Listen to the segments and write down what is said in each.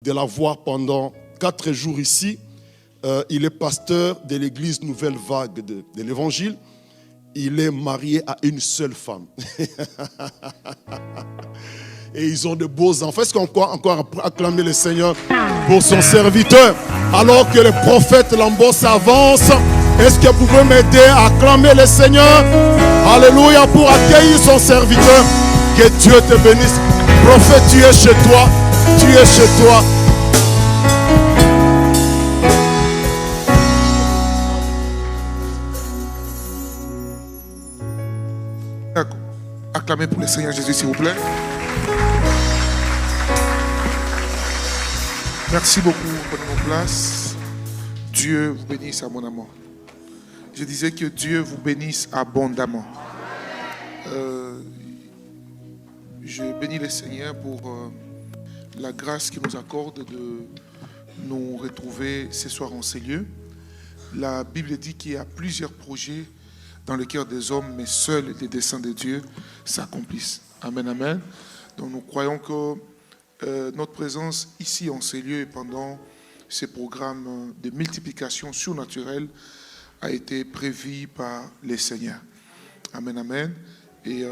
de l'avoir pendant 4 jours ici. Il est pasteur de l'église Nouvelle Vague de l'Évangile. Il est marié à une seule femme. Et ils ont de beaux enfants. Est-ce qu'on peut encore acclamer le Seigneur pour son serviteur? Alors que le prophète Lambos avance, est-ce que vous pouvez m'aider à acclamer le Seigneur? Alléluia, pour accueillir son serviteur. Que Dieu te bénisse. Prophète, tu es chez toi. Tu es chez toi. Acclamez pour le Seigneur Jésus, s'il vous plaît. Merci beaucoup pour nos places. Dieu vous bénisse abondamment. Je disais que Dieu vous bénisse abondamment. Je bénis le Seigneur pour la grâce qu'il nous accorde de nous retrouver ce soir en ces lieux. La Bible dit qu'il y a plusieurs projets dans le cœur des hommes, mais seuls les desseins de Dieu s'accomplissent. Amen, amen. Donc nous croyons que notre présence ici en ces lieux et pendant ces programmes de multiplication surnaturelle a été prévue par les Seigneurs. Amen, amen. Et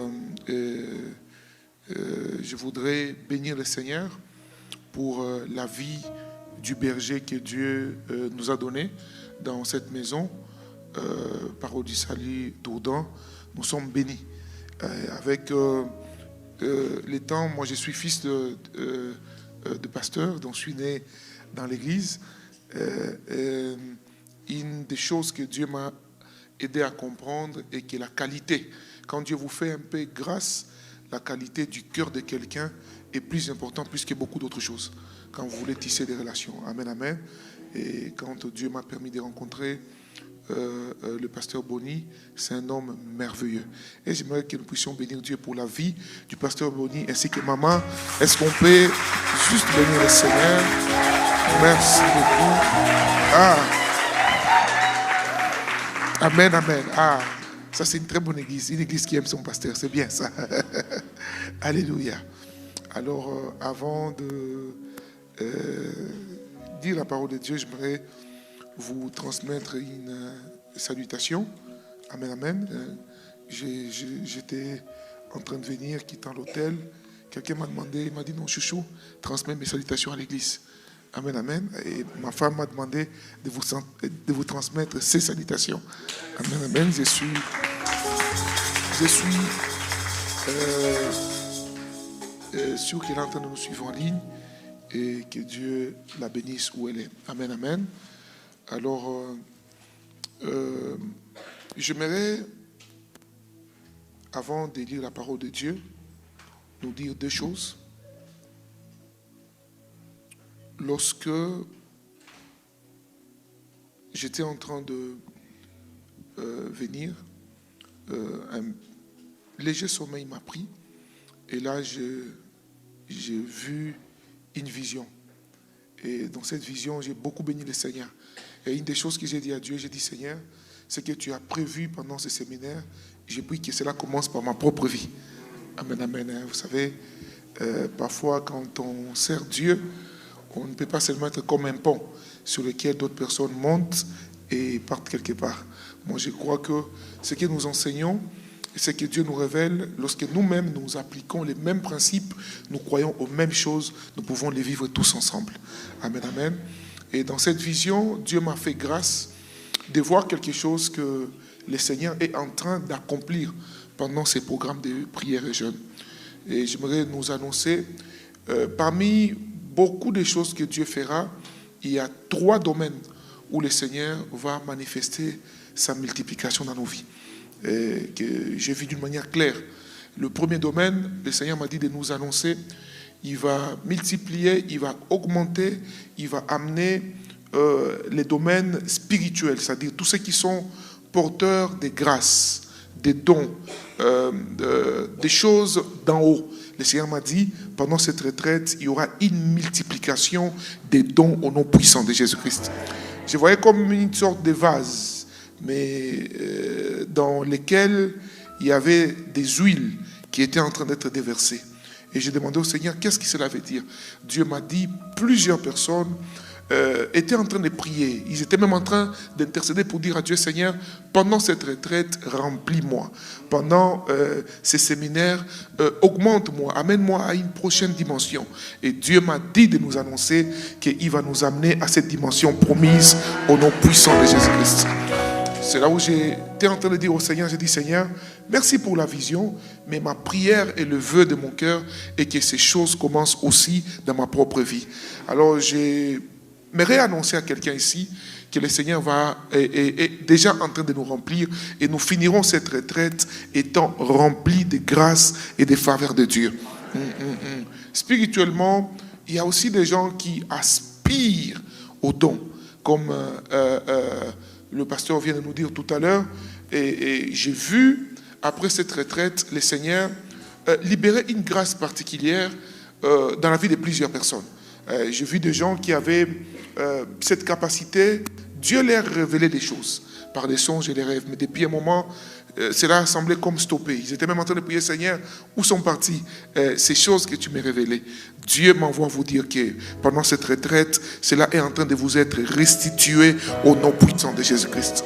je voudrais bénir le Seigneur pour la vie du berger que Dieu nous a donné dans cette maison. Parole du salut d'Ourdan, nous sommes bénis. Avec les temps, moi je suis fils de pasteur, donc je suis né dans l'église. Une des choses que Dieu m'a aidé à comprendre est que la qualité, quand Dieu vous fait un peu grâce, la qualité du cœur de quelqu'un est plus importante plus que beaucoup d'autres choses. Quand vous voulez tisser des relations. Amen, amen. Et quand Dieu m'a permis de rencontrer le pasteur Boni, c'est un homme merveilleux. Et j'aimerais que nous puissions bénir Dieu pour la vie du pasteur Boni ainsi que maman. Est-ce qu'on peut juste bénir le Seigneur? Merci beaucoup. Amen, amen. Ça c'est une très bonne église. Une église qui aime son pasteur. C'est bien ça. Alléluia. Alors, avant de dire la parole de Dieu, j'aimerais vous transmettre une salutation. Amen, amen. J'étais en train de venir, quittant l'hôtel. Quelqu'un m'a demandé, il m'a dit, non, chouchou, transmets mes salutations à l'église. Amen, amen. Et ma femme m'a demandé de vous transmettre ses salutations. Amen, amen. Je suis sûr qu'elle est en train de nous suivre en ligne et que Dieu la bénisse où elle est. Amen, amen. Alors, j'aimerais, avant de lire la parole de Dieu, nous dire 2 choses. Lorsque j'étais en train de venir, un léger sommeil m'a pris, et là, j'ai vu une vision. Et dans cette vision, j'ai beaucoup béni le Seigneur. Et une des choses que j'ai dit à Dieu, j'ai dit, Seigneur, ce que tu as prévu pendant ce séminaire, j'ai pris que cela commence par ma propre vie. Amen, amen. Vous savez, parfois quand on sert Dieu, on ne peut pas seulement être comme un pont sur lequel d'autres personnes montent et partent quelque part. Moi, je crois que ce que nous enseignons, ce que Dieu nous révèle, lorsque nous-mêmes nous appliquons les mêmes principes, nous croyons aux mêmes choses, nous pouvons les vivre tous ensemble. Amen, amen. Et dans cette vision, Dieu m'a fait grâce de voir quelque chose que le Seigneur est en train d'accomplir pendant ces programmes de prière et jeûne. Et j'aimerais nous annoncer, parmi beaucoup de choses que Dieu fera, il y a 3 domaines où le Seigneur va manifester sa multiplication dans nos vies. Et que j'ai vu d'une manière claire. Le premier domaine, le Seigneur m'a dit de nous annoncer, il va multiplier, il va augmenter, il va amener les domaines spirituels, c'est-à-dire tous ceux qui sont porteurs des grâces, des dons, des choses d'en haut. Le Seigneur m'a dit, pendant cette retraite, il y aura une multiplication des dons au nom puissant de Jésus-Christ. Je voyais comme une sorte de vase, mais dans lesquels il y avait des huiles qui étaient en train d'être déversées. Et j'ai demandé au Seigneur, qu'est-ce que cela veut dire? Dieu m'a dit, plusieurs personnes étaient en train de prier. Ils étaient même en train d'intercéder pour dire à Dieu, Seigneur, pendant cette retraite, remplis-moi. Pendant ces séminaires, augmente-moi, amène-moi à une prochaine dimension. Et Dieu m'a dit de nous annoncer qu'il va nous amener à cette dimension promise au nom puissant de Jésus-Christ. C'est là où j'étais en train de dire au Seigneur, j'ai dit, Seigneur, merci pour la vision, mais ma prière et le vœu de mon cœur est que ces choses commencent aussi dans ma propre vie. Alors, j'aimerais annoncer à quelqu'un ici que le Seigneur est déjà en train de nous remplir et nous finirons cette retraite étant remplis de grâce et de faveur de Dieu. Spirituellement, il y a aussi des gens qui aspirent aux dons, comme le pasteur vient de nous dire tout à l'heure, et j'ai vu, après cette retraite, le Seigneur libérer une grâce particulière dans la vie de plusieurs personnes. J'ai vu des gens qui avaient cette capacité, Dieu leur révélait des choses par des songes et des rêves, mais depuis un moment, cela semblait comme stoppé. Ils étaient même en train de prier, Seigneur, où sont parties ces choses que tu m'as révélées? Dieu m'envoie vous dire que pendant cette retraite, cela est en train de vous être restitué au nom puissant de Jésus-Christ.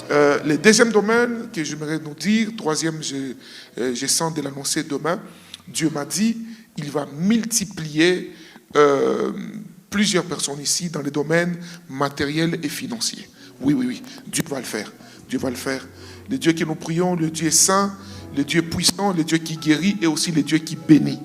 Le deuxième domaine que j'aimerais nous dire, troisième, je sens de l'annoncer demain, Dieu m'a dit, il va multiplier plusieurs personnes ici dans les domaines matériels et financiers. Oui, Dieu va le faire. Dieu va le faire. Le Dieu que nous prions, le Dieu saint, le Dieu puissant, le Dieu qui guérit et aussi le Dieu qui bénit.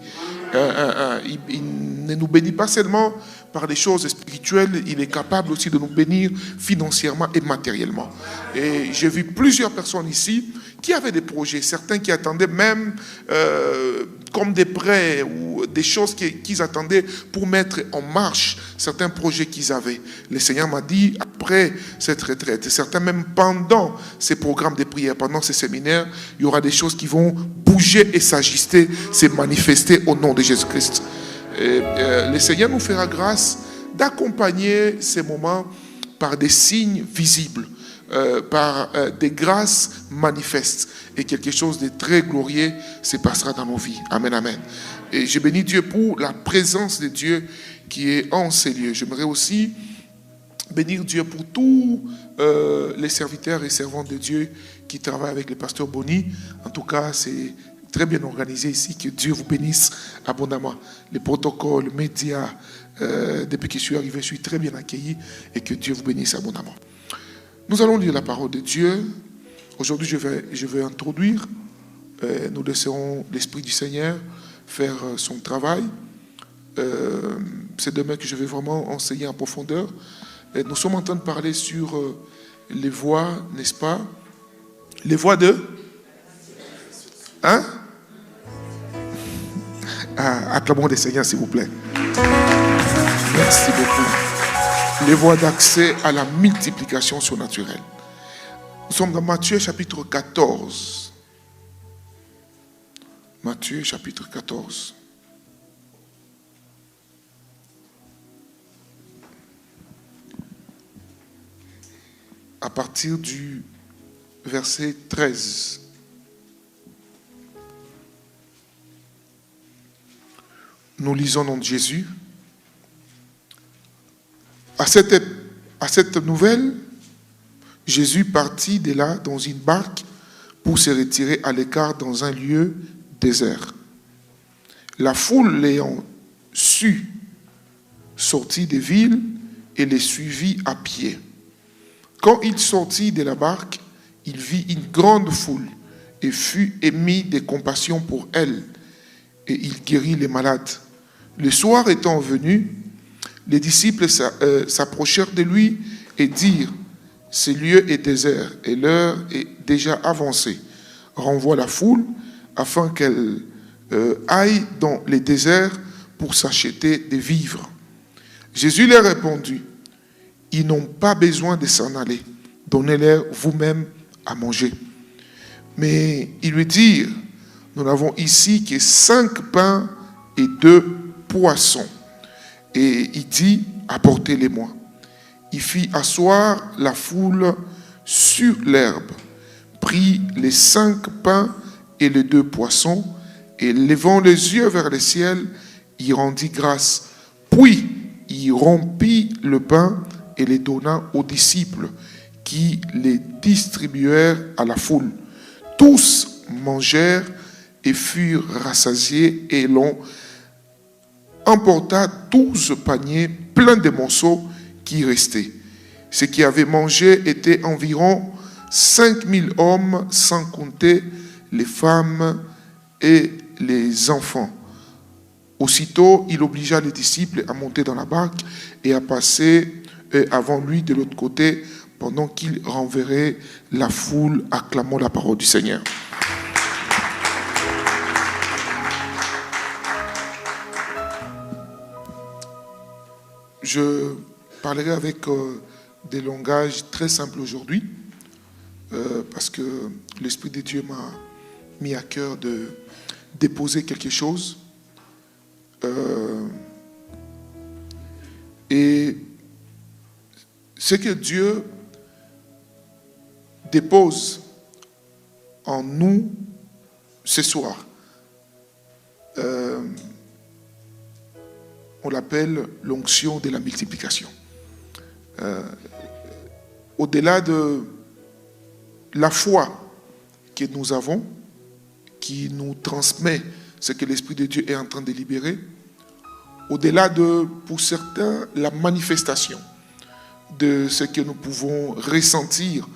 Il ne nous bénit pas seulement par les choses spirituelles, il est capable aussi de nous bénir financièrement et matériellement. Et j'ai vu plusieurs personnes ici qui avaient des projets, certains qui attendaient même comme des prêts ou des choses qu'ils attendaient pour mettre en marche certains projets qu'ils avaient. Le Seigneur m'a dit, après cette retraite, certains même pendant ces programmes de prière, pendant ces séminaires, il y aura des choses qui vont bouger et s'ajuster, se manifester au nom de Jésus-Christ. Le Seigneur nous fera grâce d'accompagner ces moments par des signes visibles, par des grâces manifestes, et quelque chose de très glorieux se passera dans nos vies. Amen, amen. Et je bénis Dieu pour la présence de Dieu qui est en ces lieux. J'aimerais aussi bénir Dieu pour tous les serviteurs et servantes de Dieu qui travaillent avec le pasteur Boni. En tout cas, c'est très bien organisé ici. Que Dieu vous bénisse abondamment. Les protocoles, les médias, depuis que je suis arrivé, je suis très bien accueilli, et que Dieu vous bénisse abondamment. Nous allons lire la parole de Dieu. Aujourd'hui, je vais introduire. Nous laisserons l'Esprit du Seigneur faire son travail. C'est demain que je vais vraiment enseigner en profondeur. Nous sommes en train de parler sur les voies, n'est-ce pas? Les voies de... Hein? Acclamons le Seigneur, s'il vous plaît. Merci beaucoup. Les voies d'accès à la multiplication surnaturelle. Nous sommes dans Matthieu chapitre 14. Matthieu chapitre 14. À partir du verset 13. Nous lisons au nom de Jésus. À cette nouvelle, Jésus partit de là dans une barque pour se retirer à l'écart dans un lieu désert. La foule l'ayant su sortit des villes et les suivit à pied. Quand il sortit de la barque, il vit une grande foule et fut émis de compassion pour elle, et il guérit les malades. Le soir étant venu, les disciples s'approchèrent de lui et dirent, « Ce lieu est désert et l'heure est déjà avancée. Renvoie la foule afin qu'elle aille dans les déserts pour s'acheter des vivres. » Jésus leur répondit, « Ils n'ont pas besoin de s'en aller. Donnez-leur vous-même à manger. » Mais ils lui dirent, « Nous n'avons ici que 5 pains et 2 poissons. » Et il dit, « Apportez-les-moi. » Il fit asseoir la foule sur l'herbe, prit les 5 pains et les 2 poissons, Et levant les yeux vers le ciel, il rendit grâce. Puis, il rompit le pain et les donna aux disciples, qui les distribuèrent à la foule. Tous mangèrent et furent rassasiés, et l'on emporta 12 paniers pleins de morceaux qui restaient. Ce qui avaient mangé était environ 5000 hommes, sans compter les femmes et les enfants. Aussitôt, il obligea les disciples à monter dans la barque et à passer avant lui de l'autre côté, pendant qu'il renverrait la foule, acclamant la parole du Seigneur. Je parlerai avec des langages très simples aujourd'hui, parce que l'Esprit de Dieu m'a mis à cœur de déposer quelque chose. Et ce que Dieu dépose en nous ce soir, on l'appelle l'onction de la multiplication. Au-delà de la foi que nous avons, qui nous transmet ce que l'Esprit de Dieu est en train de libérer, au-delà de, pour certains, la manifestation de ce que nous pouvons ressentir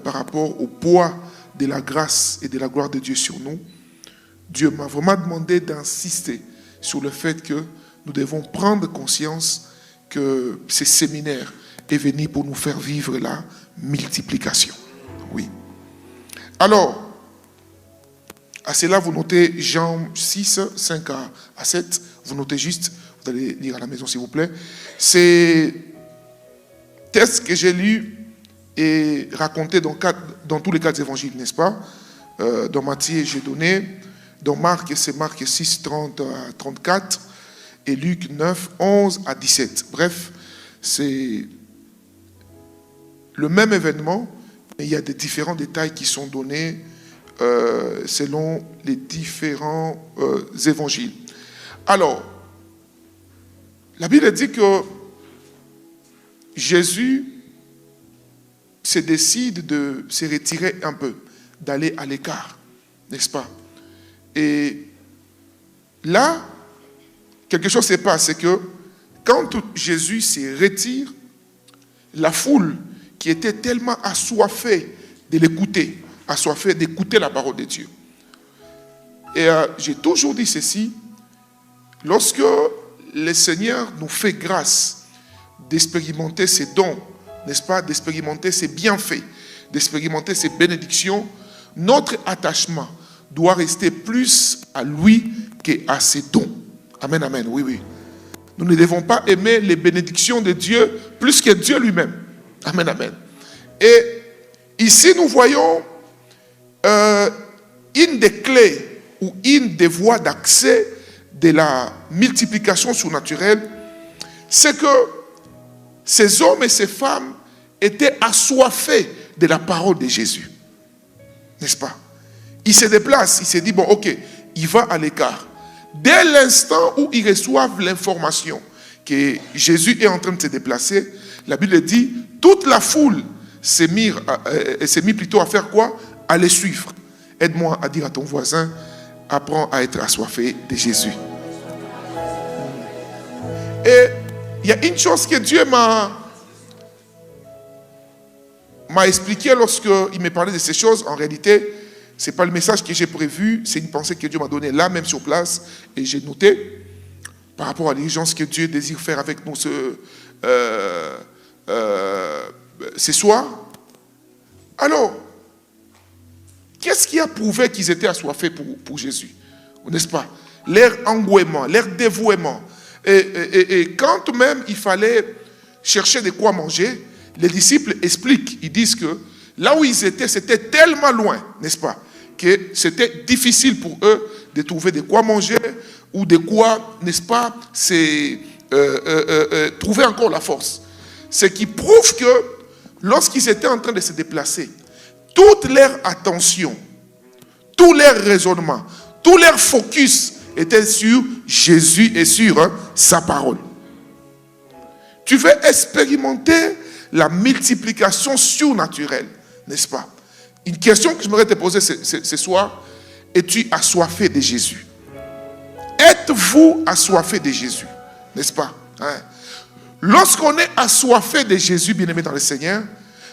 par rapport au poids de la grâce et de la gloire de Dieu sur nous, Dieu m'a vraiment demandé d'insister sur le fait que nous devons prendre conscience que ce séminaire est venu pour nous faire vivre la multiplication. Oui. Alors, à cela, vous notez Jean 6, 5 à 7. Vous notez juste, vous allez lire à la maison s'il vous plaît. C'est texte que j'ai lu et raconté dans tous les 4 évangiles, n'est-ce pas? Dans Matthieu, j'ai donné. Dans Marc, c'est Marc 6, 30 à 34. Et Luc 9, 11 à 17. Bref, c'est le même événement, mais il y a des différents détails qui sont donnés selon les différents évangiles. Alors, la Bible dit que Jésus se décide de se retirer un peu, d'aller à l'écart, n'est-ce pas? Et là, quelque chose se passe, c'est que quand Jésus se retire, la foule qui était tellement assoiffée de l'écouter, assoiffée d'écouter la parole de Dieu. Et j'ai toujours dit ceci, lorsque le Seigneur nous fait grâce d'expérimenter ses dons, n'est-ce pas, d'expérimenter ses bienfaits, d'expérimenter ses bénédictions, notre attachement doit rester plus à lui qu'à ses dons. Amen, amen, oui, oui. Nous ne devons pas aimer les bénédictions de Dieu plus que Dieu lui-même. Amen, amen. Et ici, nous voyons une des clés ou une des voies d'accès de la multiplication surnaturelle, c'est que ces hommes et ces femmes étaient assoiffés de la parole de Jésus. N'est-ce pas? Ils se déplacent, ils se disent, bon, ok, il va à l'écart. Dès l'instant où ils reçoivent l'information que Jésus est en train de se déplacer, la Bible dit, toute la foule s'est mise plutôt à faire quoi? À les suivre. Aide-moi à dire à ton voisin, apprends à être assoiffé de Jésus. Et il y a une chose que Dieu m'a expliqué lorsqu'il me parlait de ces choses. En réalité, ce n'est pas le message que j'ai prévu, c'est une pensée que Dieu m'a donnée là, même sur place, et j'ai noté par rapport à l'urgence que Dieu désire faire avec nous ce soir. Alors, qu'est-ce qui a prouvé qu'ils étaient assoiffés pour Jésus? N'est-ce pas? Leur engouement, leur dévouement. Et quand même il fallait chercher de quoi manger, les disciples expliquent, ils disent que là où ils étaient, c'était tellement loin, n'est-ce pas, que c'était difficile pour eux de trouver de quoi manger ou de quoi, n'est-ce pas, trouver encore la force. Ce qui prouve que lorsqu'ils étaient en train de se déplacer, toute leur attention, tout leur raisonnement, Tout leur focus était sur Jésus et sur sa parole. Tu veux expérimenter la multiplication surnaturelle, n'est-ce pas? Une question que je voudrais te poser ce soir: es-tu assoiffé de Jésus? Êtes-vous assoiffé de Jésus? N'est-ce pas? Lorsqu'on est assoiffé de Jésus, bien-aimé dans le Seigneur,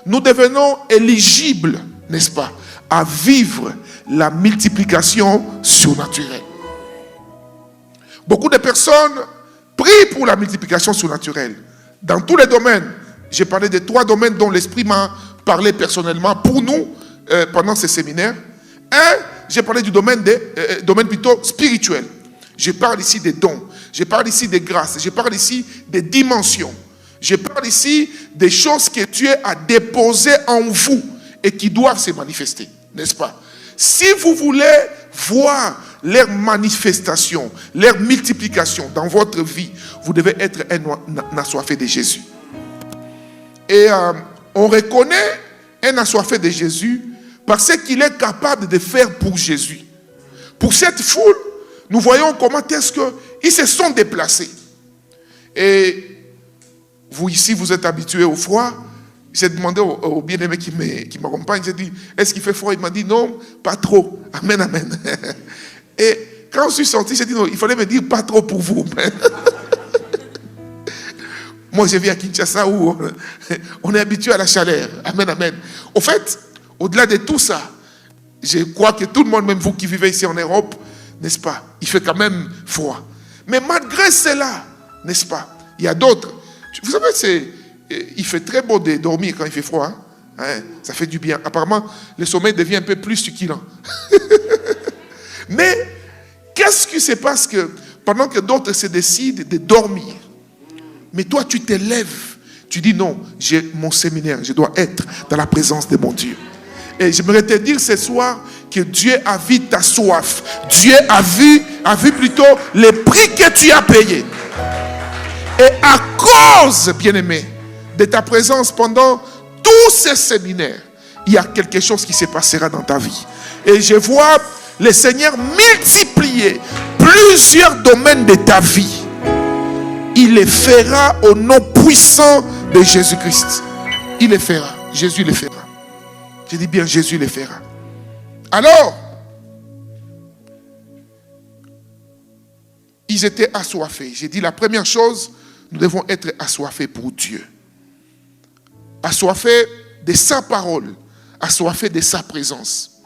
nous devenons éligibles, n'est-ce pas, à vivre la multiplication surnaturelle. Beaucoup de personnes prient pour la multiplication surnaturelle. Dans tous les domaines, j'ai parlé de 3 domaines dont l'Esprit m'a parlé personnellement pour nous pendant ces séminaires. J'ai parlé du domaine plutôt spirituel. Je parle ici des dons, je parle ici des grâces, je parle ici des dimensions. Je parle ici des choses que Dieu a déposées en vous et qui doivent se manifester, n'est-ce pas? Si vous voulez voir leur manifestation, leur multiplication dans votre vie, vous devez être un assoiffé de Jésus. Et on reconnaît un assoiffé de Jésus parce qu'il est capable de faire pour Jésus. Pour cette foule, nous voyons comment est-ce qu'ils se sont déplacés. Et vous ici, vous êtes habitués au froid. J'ai demandé au bien-aimé qui m'accompagne, j'ai dit, est-ce qu'il fait froid? Il m'a dit, non, pas trop. Amen, amen. Et quand je suis sorti, j'ai dit, non, il fallait me dire, pas trop pour vous. Moi, je vis à Kinshasa où on est habitué à la chaleur. Amen, amen. Au fait, au-delà de tout ça, je crois que tout le monde, même vous qui vivez ici en Europe, n'est-ce pas, il fait quand même froid. Mais malgré cela, n'est-ce pas, il y a d'autres. Vous savez, il fait très beau de dormir quand il fait froid. Ça fait du bien. Apparemment, le sommeil devient un peu plus succulent. Mais, qu'est-ce qui se passe que pendant que d'autres se décident de dormir, mais toi, tu te lèves, tu dis non, j'ai mon séminaire, je dois être dans la présence de mon Dieu. Et j'aimerais te dire ce soir que Dieu a vu ta soif. Dieu a vu plutôt les prix que tu as payés. Et à cause, bien-aimé, de ta présence pendant tous ces séminaires, il y a quelque chose qui se passera dans ta vie. Et je vois le Seigneur multiplier plusieurs domaines de ta vie. Il les fera au nom puissant de Jésus-Christ. Il les fera. Jésus les fera. Je dis bien, Jésus les fera. Alors, ils étaient assoiffés. J'ai dit la première chose, nous devons être assoiffés pour Dieu. Assoiffés de sa parole. Assoiffés de sa présence.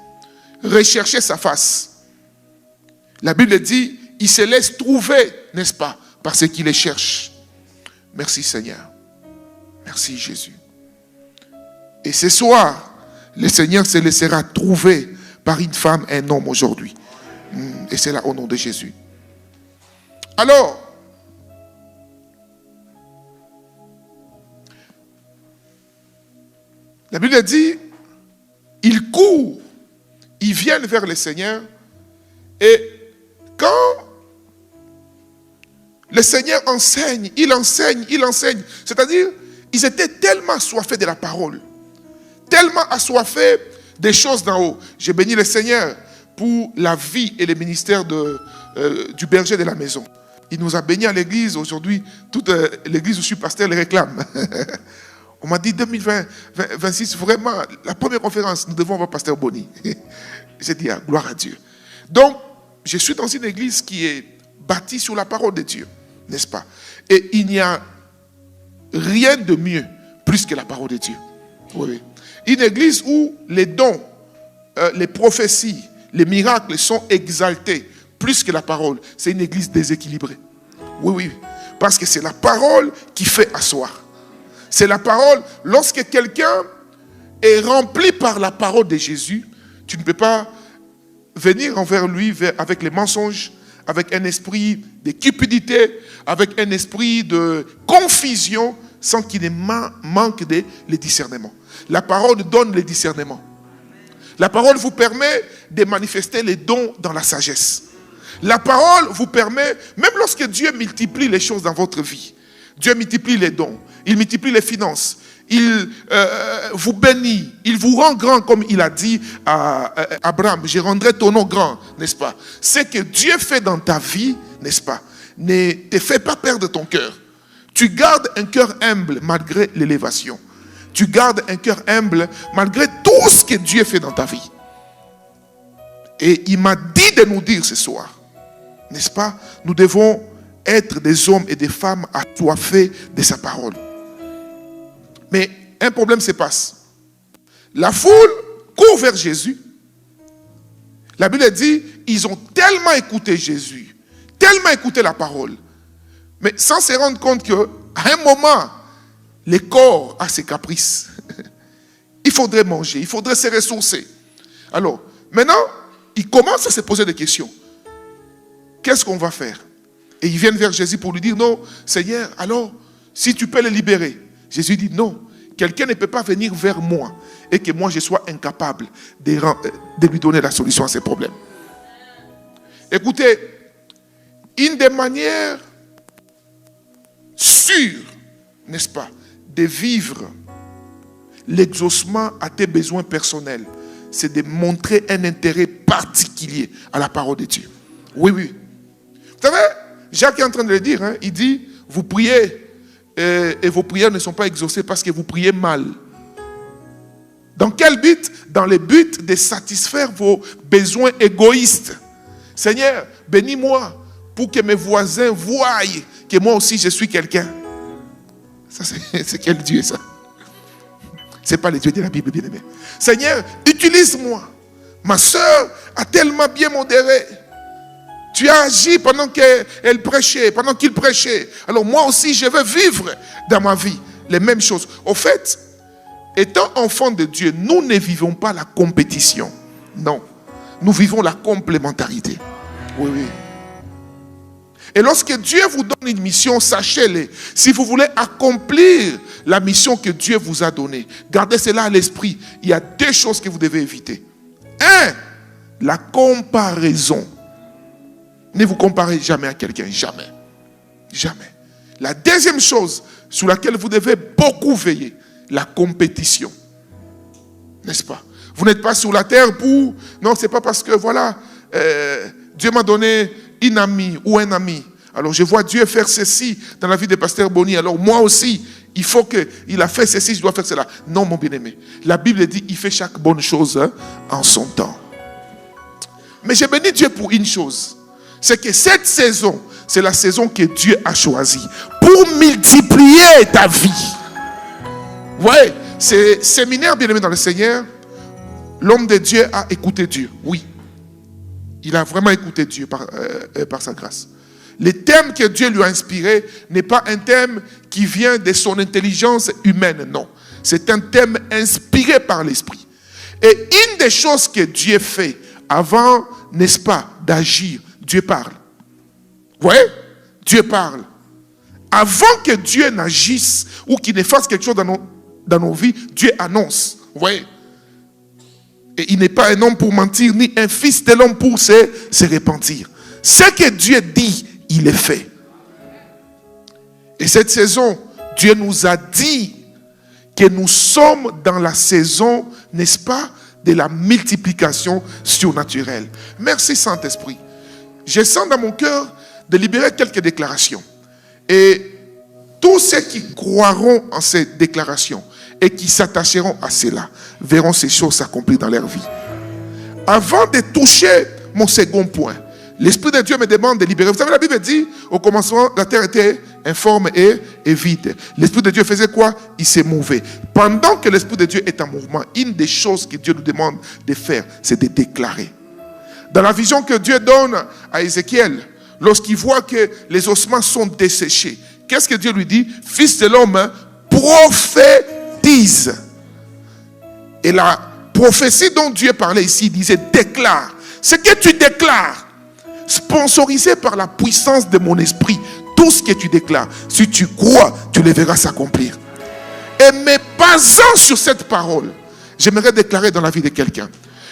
Rechercher sa face. La Bible dit, il se laisse trouver, n'est-ce pas, parce qu'il les cherche. Merci Seigneur. Merci Jésus. Et ce soir, le Seigneur se laissera trouver par une femme, un homme aujourd'hui. Et c'est là au nom de Jésus. Alors, la Bible dit, ils courent, ils viennent vers le Seigneur. Et quand le Seigneur enseigne, il enseigne. C'est-à-dire, ils étaient tellement assoiffés de la parole, tellement assoiffés des choses d'en haut. J'ai béni le Seigneur pour la vie et le ministère du berger de la maison. Il nous a bénis à l'église. Aujourd'hui, toute l'église où je suis pasteur les réclame. On m'a dit 2026, vraiment, la première conférence, nous devons avoir pasteur Boni. J'ai dit, gloire à Dieu. Donc, je suis dans une église qui est bâtie sur la parole de Dieu, n'est-ce pas? Et il n'y a rien de mieux plus que la parole de Dieu. Oui. Une église où les dons, les prophéties, les miracles sont exaltés plus que la parole. C'est une église déséquilibrée. Oui. Parce que c'est la parole qui fait asseoir. C'est la parole. Lorsque quelqu'un est rempli par la parole de Jésus, tu ne peux pas venir envers lui avec les mensonges, avec un esprit de cupidité, avec un esprit de confusion, sans qu'il ne manque le discernement. La parole donne le discernement. La parole vous permet de manifester les dons dans la sagesse. La parole vous permet, même lorsque Dieu multiplie les choses dans votre vie, Dieu multiplie les dons. Il multiplie les finances. Il vous bénit. Il vous rend grand, comme il a dit à Abraham. Je rendrai ton nom grand, n'est-ce pas? Ce que Dieu fait dans ta vie, n'est-ce pas, ne te fait pas perdre ton cœur. Tu gardes un cœur humble malgré l'élévation. Tu gardes un cœur humble malgré tout ce que Dieu fait dans ta vie. Et il m'a dit de nous dire ce soir, n'est-ce pas, nous devons être des hommes et des femmes assoiffés de sa parole. Mais un problème se passe. La foule court vers Jésus. La Bible dit, ils ont tellement écouté Jésus, tellement écouté la parole, mais sans se rendre compte qu'à un moment, le corps a ses caprices. Il faudrait manger, il faudrait se ressourcer. Alors, maintenant, ils commencent à se poser des questions. Qu'est-ce qu'on va faire? Et ils viennent vers Jésus pour lui dire, non, Seigneur, alors, si tu peux les libérer. Jésus dit, non, quelqu'un ne peut pas venir vers moi et que moi je sois incapable de lui donner la solution à ses problèmes. Écoutez, une des manières sûres, n'est-ce pas, de vivre l'exaucement à tes besoins personnels, c'est de montrer un intérêt particulier à la parole de Dieu. Oui, oui. Vous savez, Jacques est en train de le dire, hein, il dit, vous priez et vos prières ne sont pas exaucées parce que vous priez mal. Dans quel but? Dans le but de satisfaire vos besoins égoïstes. Seigneur, bénis-moi pour que mes voisins voient que moi aussi je suis quelqu'un. Ça, c'est quel Dieu ça? Ce n'est pas le Dieu de la Bible, bien aimé. Seigneur, utilise-moi. Ma soeur a tellement bien modéré. Tu as agi pendant qu'elle prêchait, pendant qu'il prêchait. Alors moi aussi, je veux vivre dans ma vie les mêmes choses. Au fait, étant enfants de Dieu, nous ne vivons pas la compétition. Non. Nous vivons la complémentarité. Oui, oui. Et lorsque Dieu vous donne une mission, sachez-le. Si vous voulez accomplir la mission que Dieu vous a donnée, gardez cela à l'esprit. Il y a deux choses que vous devez éviter. Un, la comparaison. Ne vous comparez jamais à quelqu'un, jamais. Jamais. La deuxième chose sur laquelle vous devez beaucoup veiller, la compétition. N'est-ce pas? Vous n'êtes pas sur la terre pour... Non, c'est pas parce que, voilà, Dieu m'a donné une amie ou un ami. Alors, je vois Dieu faire ceci dans la vie de Pasteur Bonny. Alors, moi aussi, il faut qu'il a fait ceci, je dois faire cela. Non, mon bien-aimé. La Bible dit, il fait chaque bonne chose en son temps. Mais j'ai béni Dieu pour une chose. C'est que cette saison, c'est la saison que Dieu a choisie pour multiplier ta vie. Vous voyez, ce séminaire, bien-aimé dans le Seigneur, l'homme de Dieu a écouté Dieu. Oui. Il a vraiment écouté Dieu par sa grâce. Le thème que Dieu lui a inspiré n'est pas un thème qui vient de son intelligence humaine, non. C'est un thème inspiré par l'Esprit. Et une des choses que Dieu fait avant, n'est-ce pas, d'agir, Dieu parle. Vous voyez? Dieu parle. Avant que Dieu n'agisse ou qu'il ne fasse quelque chose dans nos vies, Dieu annonce. Vous voyez? Et il n'est pas un homme pour mentir, ni un fils de l'homme pour se repentir. Ce que Dieu dit, il est fait. Et cette saison, Dieu nous a dit que nous sommes dans la saison, n'est-ce pas, de la multiplication surnaturelle. Merci Saint-Esprit. Je sens dans mon cœur de libérer quelques déclarations. Et tous ceux qui croiront en ces déclarations et qui s'attacheront à cela verront ces choses s'accomplir dans leur vie. Avant de toucher mon second point, l'Esprit de Dieu me demande de libérer. Vous savez, la Bible dit, au commencement, la terre était informe et vide. L'Esprit de Dieu faisait quoi? Il s'est mouvé. Pendant que l'Esprit de Dieu est en mouvement, une des choses que Dieu nous demande de faire, c'est de déclarer. Dans la vision que Dieu donne à Ézéchiel, lorsqu'il voit que les ossements sont desséchés, qu'est-ce que Dieu lui dit? Fils de l'homme, prophétise. Et la prophétie dont Dieu parlait ici, il disait déclare. Ce que tu déclares, sponsorisé par la puissance de mon esprit, tout ce que tu déclares, si tu crois, tu le verras s'accomplir. Et me basant sur cette parole, j'aimerais déclarer dans la vie de quelqu'un.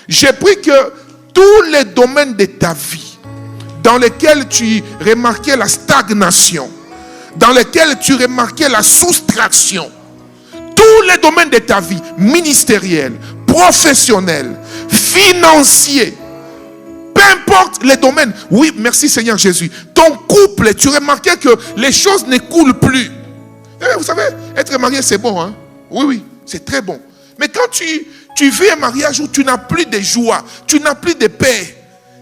J'ai pris que tous les domaines de ta vie dans lesquels tu remarquais la stagnation, dans lesquels tu remarquais la soustraction. Tous les domaines de ta vie, ministériel, professionnel, financier, peu importe les domaines. Oui, merci Seigneur Jésus. Ton couple, tu remarquais que les choses ne coulent plus. Vous savez, être marié c'est bon, hein? Oui, c'est très bon. Mais quand tu vis un mariage où tu n'as plus de joie, tu n'as plus de paix,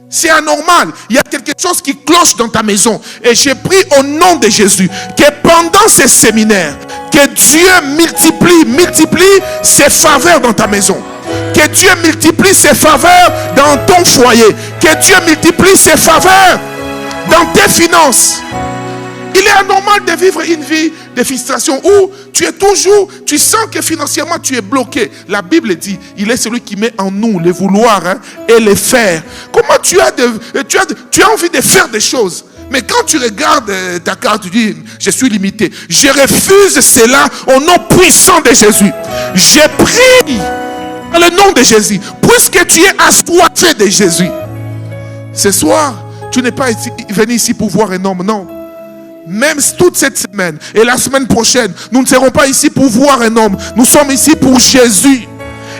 c'est anormal. Il y a quelque chose qui cloche dans ta maison. Et j'ai pris au nom de Jésus que pendant ces séminaires, que Dieu multiplie ses faveurs dans ta maison. Que Dieu multiplie ses faveurs dans ton foyer. Que Dieu multiplie ses faveurs dans tes finances. Il est anormal de vivre une vie de frustration où tu sens que financièrement tu es bloqué. La Bible dit, il est celui qui met en nous le vouloir et le faire. Comment tu as envie de faire des choses, mais quand tu regardes ta carte, tu dis, je suis limité. Je refuse cela au nom puissant de Jésus. J'ai pris dans le nom de Jésus, puisque tu es assoiffé de Jésus. Ce soir, tu n'es pas venu ici pour voir un homme, non. Même toute cette semaine et la semaine prochaine, nous ne serons pas ici pour voir un homme. Nous sommes ici pour Jésus.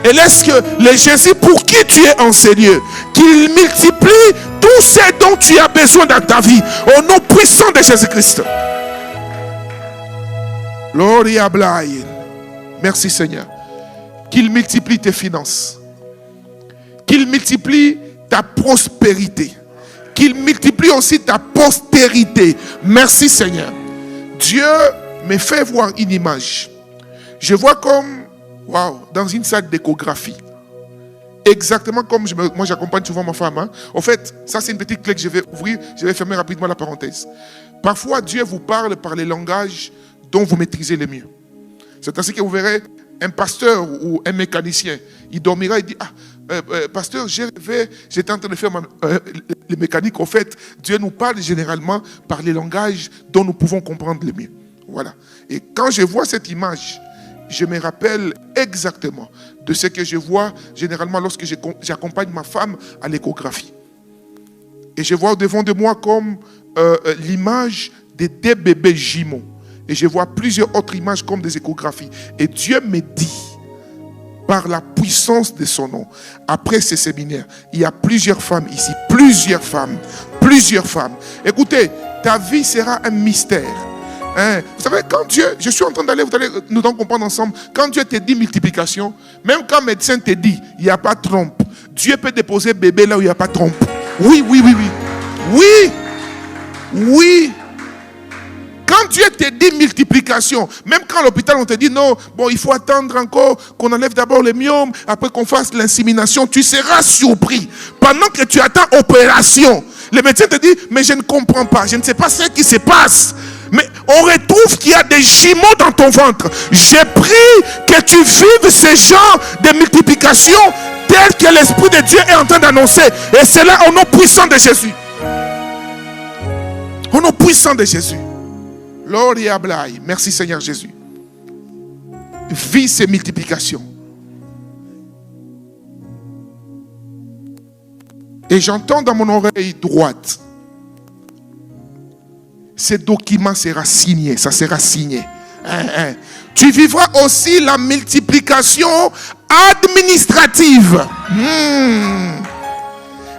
Et laisse que le Jésus pour qui tu es enseigné, qu'il multiplie tout ce dont tu as besoin dans ta vie, au nom puissant de Jésus-Christ. Gloria Blaye. Merci Seigneur. Qu'il multiplie tes finances. Qu'il multiplie ta prospérité. Qu'il multiplie aussi ta postérité. Merci Seigneur. Dieu me fait voir une image. Je vois comme, dans une salle d'échographie. Exactement comme moi j'accompagne souvent ma femme. En fait, ça c'est une petite clé que je vais ouvrir. Je vais fermer rapidement la parenthèse. Parfois Dieu vous parle par les langages dont vous maîtrisez le mieux. C'est ainsi que vous verrez un pasteur ou un mécanicien. Il dormira et dit, pasteur, j'ai rêvé, j'étais en train de faire les mécaniques. En fait, Dieu nous parle généralement par les langages dont nous pouvons comprendre le mieux. Voilà. Et quand je vois cette image, je me rappelle exactement de ce que je vois généralement lorsque j'accompagne ma femme à l'échographie. Et je vois devant de moi comme l'image de deux bébés jumeaux. Et je vois plusieurs autres images comme des échographies. Et Dieu me dit, par la puissance de son nom, après ces séminaires, il y a plusieurs femmes ici, plusieurs femmes. Écoutez, ta vie sera un mystère. Vous savez, quand Dieu, je suis en train d'aller, vous allez nous en comprendre ensemble, quand Dieu te dit multiplication, même quand le médecin te dit, il n'y a pas de trompe, Dieu peut déposer bébé là où il n'y a pas de trompe. Oui. Quand Dieu te dit multiplication, même quand à l'hôpital on te dit non, il faut attendre encore qu'on enlève d'abord le myome, après qu'on fasse l'insémination, tu seras surpris. Pendant que tu attends opération, le médecin te dit, mais je ne comprends pas, je ne sais pas ce qui se passe. Mais on retrouve qu'il y a des jumeaux dans ton ventre. J'ai pris que tu vives ce genre de multiplication tel que l'Esprit de Dieu est en train d'annoncer. Et c'est là au nom puissant de Jésus. Au nom puissant de Jésus. Gloria Blaye. Merci Seigneur Jésus. Vis ces multiplications. Et j'entends dans mon oreille droite, ce document sera signé, ça sera signé. Tu vivras aussi la multiplication administrative.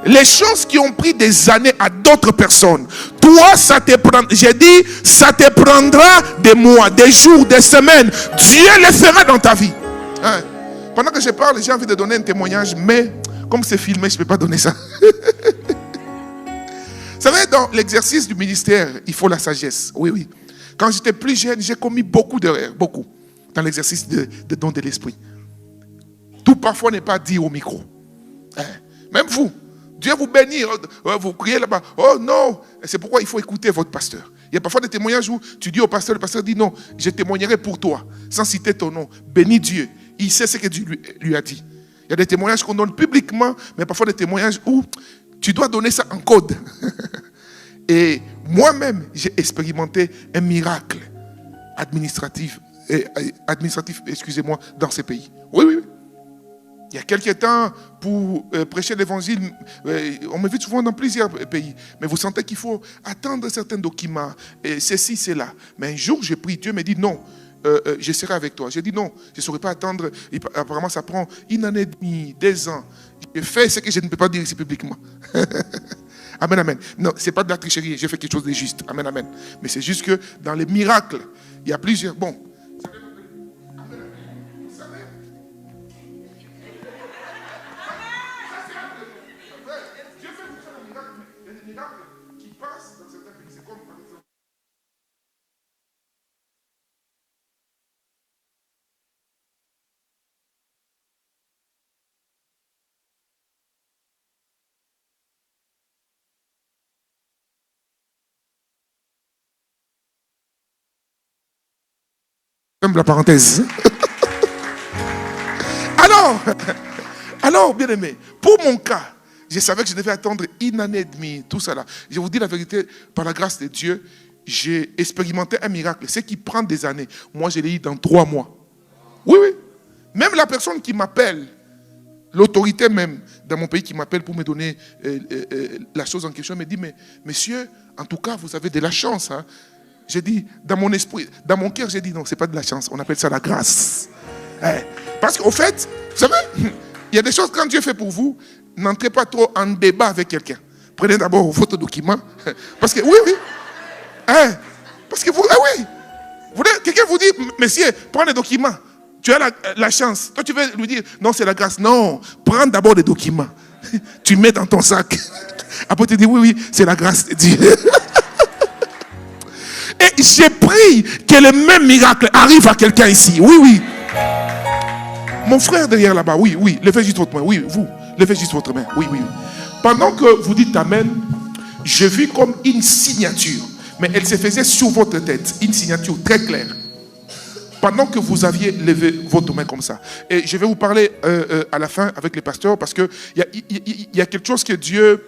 Les choses qui ont pris des années à d'autres personnes, toi, ça te prendra, j'ai dit, ça te prendra des mois, des jours, des semaines. Dieu le fera dans ta vie. Pendant que je parle, j'ai envie de donner un témoignage, mais comme c'est filmé, je ne peux pas donner ça. Vous savez, dans l'exercice du ministère, il faut la sagesse. Oui. Quand j'étais plus jeune, j'ai commis beaucoup d'erreurs, beaucoup, dans l'exercice de don de l'esprit. Tout parfois n'est pas dit au micro. Même vous, Dieu vous bénit, vous criez là-bas, oh non, c'est pourquoi il faut écouter votre pasteur. Il y a parfois des témoignages où tu dis au pasteur, le pasteur dit non, je témoignerai pour toi, sans citer ton nom. Bénis Dieu, il sait ce que Dieu lui a dit. Il y a des témoignages qu'on donne publiquement, mais parfois des témoignages où tu dois donner ça en code. Et moi-même, j'ai expérimenté un miracle administratif, excusez-moi, dans ces pays. Oui. Il y a quelques temps, pour prêcher l'évangile, on me vit souvent dans plusieurs pays. Mais vous sentez qu'il faut attendre certains documents, et ceci, c'est là. Mais un jour, j'ai prié, Dieu me dit non, je serai avec toi. J'ai dit non, je ne saurais pas attendre. Et apparemment, ça prend 1 année et demie, 2 ans. J'ai fait ce que je ne peux pas dire ici publiquement. Amen, amen. Non, ce n'est pas de la tricherie, j'ai fait quelque chose de juste. Amen, amen. Mais c'est juste que dans les miracles, il y a plusieurs. Bon. Comme la parenthèse. Alors, bien aimé, pour mon cas, je savais que je devais attendre 1 année et demie, tout ça là. Je vous dis la vérité, par la grâce de Dieu, j'ai expérimenté un miracle. Ce qui prend des années, moi je l'ai eu dans 3 mois. Oui, oui. Même la personne qui m'appelle, l'autorité même dans mon pays qui m'appelle pour me donner la chose en question, me dit, mais monsieur, en tout cas, vous avez de la chance. Hein. J'ai dit, dans mon esprit, dans mon cœur, j'ai dit, non, ce n'est pas de la chance, on appelle ça la grâce. Parce qu'au fait, vous savez, il y a des choses, quand Dieu fait pour vous, n'entrez pas trop en débat avec quelqu'un. Prenez d'abord votre document. Parce que, oui. Parce que vous, oui. Quelqu'un vous dit, monsieur, prends les documents. Tu as la chance. Toi, tu veux lui dire, non, c'est la grâce. Non, prends d'abord les documents. Tu mets dans ton sac. Après, tu dis, oui, c'est la grâce de Dieu. Et j'ai pris que le même miracle arrive à quelqu'un ici. Oui. Mon frère derrière là-bas, oui. Levez juste votre main. Oui, vous. Levez juste votre main. Oui. Pendant que vous dites Amen, je vis comme une signature. Mais elle se faisait sur votre tête. Une signature très claire. Pendant que vous aviez levé votre main comme ça. Et je vais vous parler à la fin avec les pasteurs parce qu'il y a quelque chose que Dieu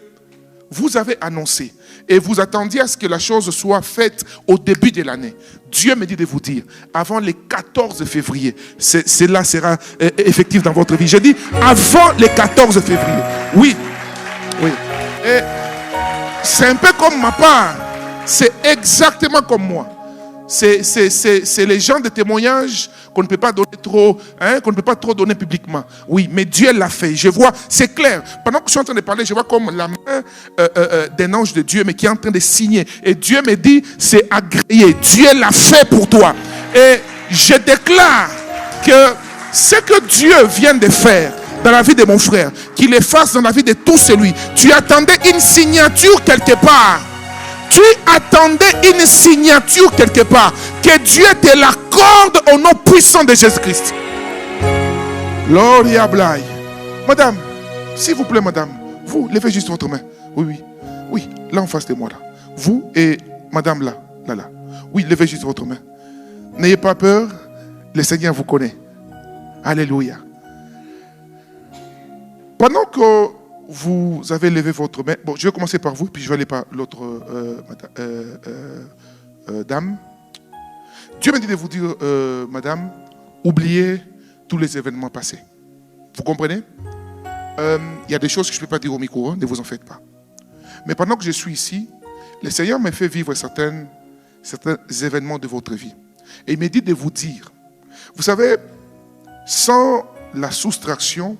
vous avait annoncé. Et vous attendiez à ce que la chose soit faite au début de l'année. Dieu me dit de vous dire, avant le 14 février, cela sera effectif dans votre vie. Je dis, avant le 14 février. Oui. Et c'est un peu comme ma part. C'est exactement comme moi. C'est les gens de témoignage qu'on ne peut pas donner trop, qu'on ne peut pas trop donner publiquement. Oui, mais Dieu l'a fait. Je vois, c'est clair. Pendant que je suis en train de parler, je vois comme la main d'un ange de Dieu, mais qui est en train de signer. Et Dieu me dit, c'est agréé. Dieu l'a fait pour toi. Et je déclare que ce que Dieu vient de faire dans la vie de mon frère, qu'il le fasse dans la vie de tout celui. Tu attendais une signature quelque part. Tu attendais une signature quelque part. Que Dieu te l'accorde au nom puissant de Jésus-Christ. Gloria Blay. Madame, s'il vous plaît, madame, vous, levez juste votre main. Oui, là en face de moi, là. Vous et madame là. Oui, levez juste votre main. N'ayez pas peur, le Seigneur vous connaît. Alléluia. Pendant que vous avez levé votre main. Bon, je vais commencer par vous, puis je vais aller par l'autre dame. Dieu m'a dit de vous dire, madame, oubliez tous les événements passés. Vous comprenez? Il y a des choses que je ne peux pas dire au micro, ne vous en faites pas. Mais pendant que je suis ici, le Seigneur m'a fait vivre certains événements de votre vie. Et il m'a dit de vous dire, vous savez, sans la soustraction,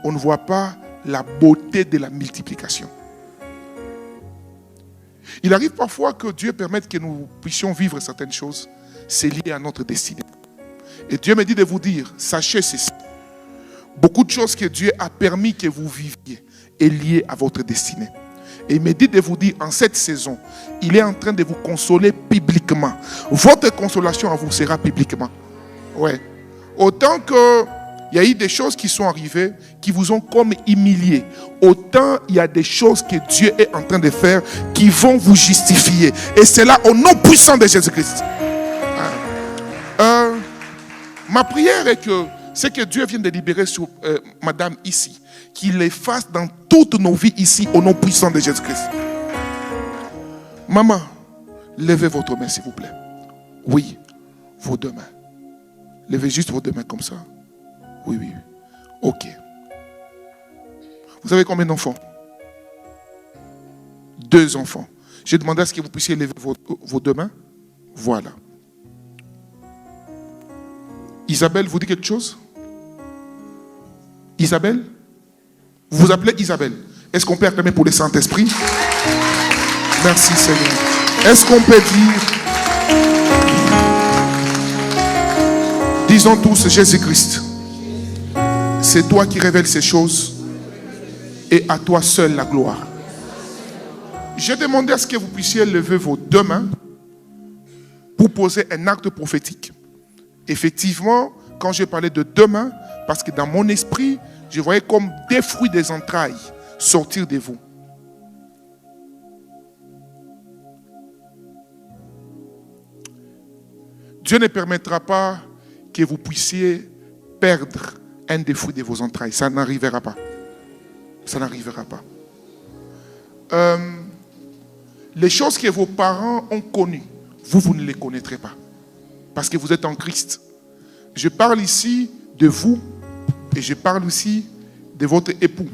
on ne voit pas la beauté de la multiplication. Il arrive parfois que Dieu permette que nous puissions vivre certaines choses. C'est lié à notre destinée. Et Dieu me dit de vous dire, sachez ceci. Beaucoup de choses que Dieu a permis que vous viviez est lié à votre destinée. Et il me dit de vous dire, en cette saison, il est en train de vous consoler publiquement. Votre consolation à vous sera publiquement. Ouais. Autant que il y a eu des choses qui sont arrivées qui vous ont comme humilié. Autant il y a des choses que Dieu est en train de faire qui vont vous justifier. Et c'est là au nom puissant de Jésus-Christ. Ma prière est que ce que Dieu vient de libérer sur madame ici, qu'il les fasse dans toutes nos vies ici au nom puissant de Jésus-Christ. Maman, levez votre main s'il vous plaît. Oui, vos deux mains. Levez juste vos deux mains comme ça. Oui. Ok. Vous avez combien d'enfants? 2 enfants. J'ai demandé à ce que vous puissiez lever vos 2 mains. Voilà. Isabelle vous dit quelque chose? Isabelle? Vous vous appelez Isabelle. Est-ce qu'on peut acclamer pour le Saint-Esprit? Merci Seigneur. Est-ce qu'on peut dire, disons tous, Jésus-Christ, c'est toi qui révèles ces choses et à toi seul la gloire. J'ai demandé à ce que vous puissiez lever vos 2 mains pour poser un acte prophétique. Effectivement, quand j'ai parlé de 2 mains, parce que dans mon esprit, je voyais comme des fruits des entrailles sortir de vous. Dieu ne permettra pas que vous puissiez perdre un des fruits de vos entrailles. Ça n'arrivera pas. Ça n'arrivera pas. Les choses que vos parents ont connues, vous ne les connaîtrez pas. Parce que vous êtes en Christ. Je parle ici de vous et je parle aussi de votre époux.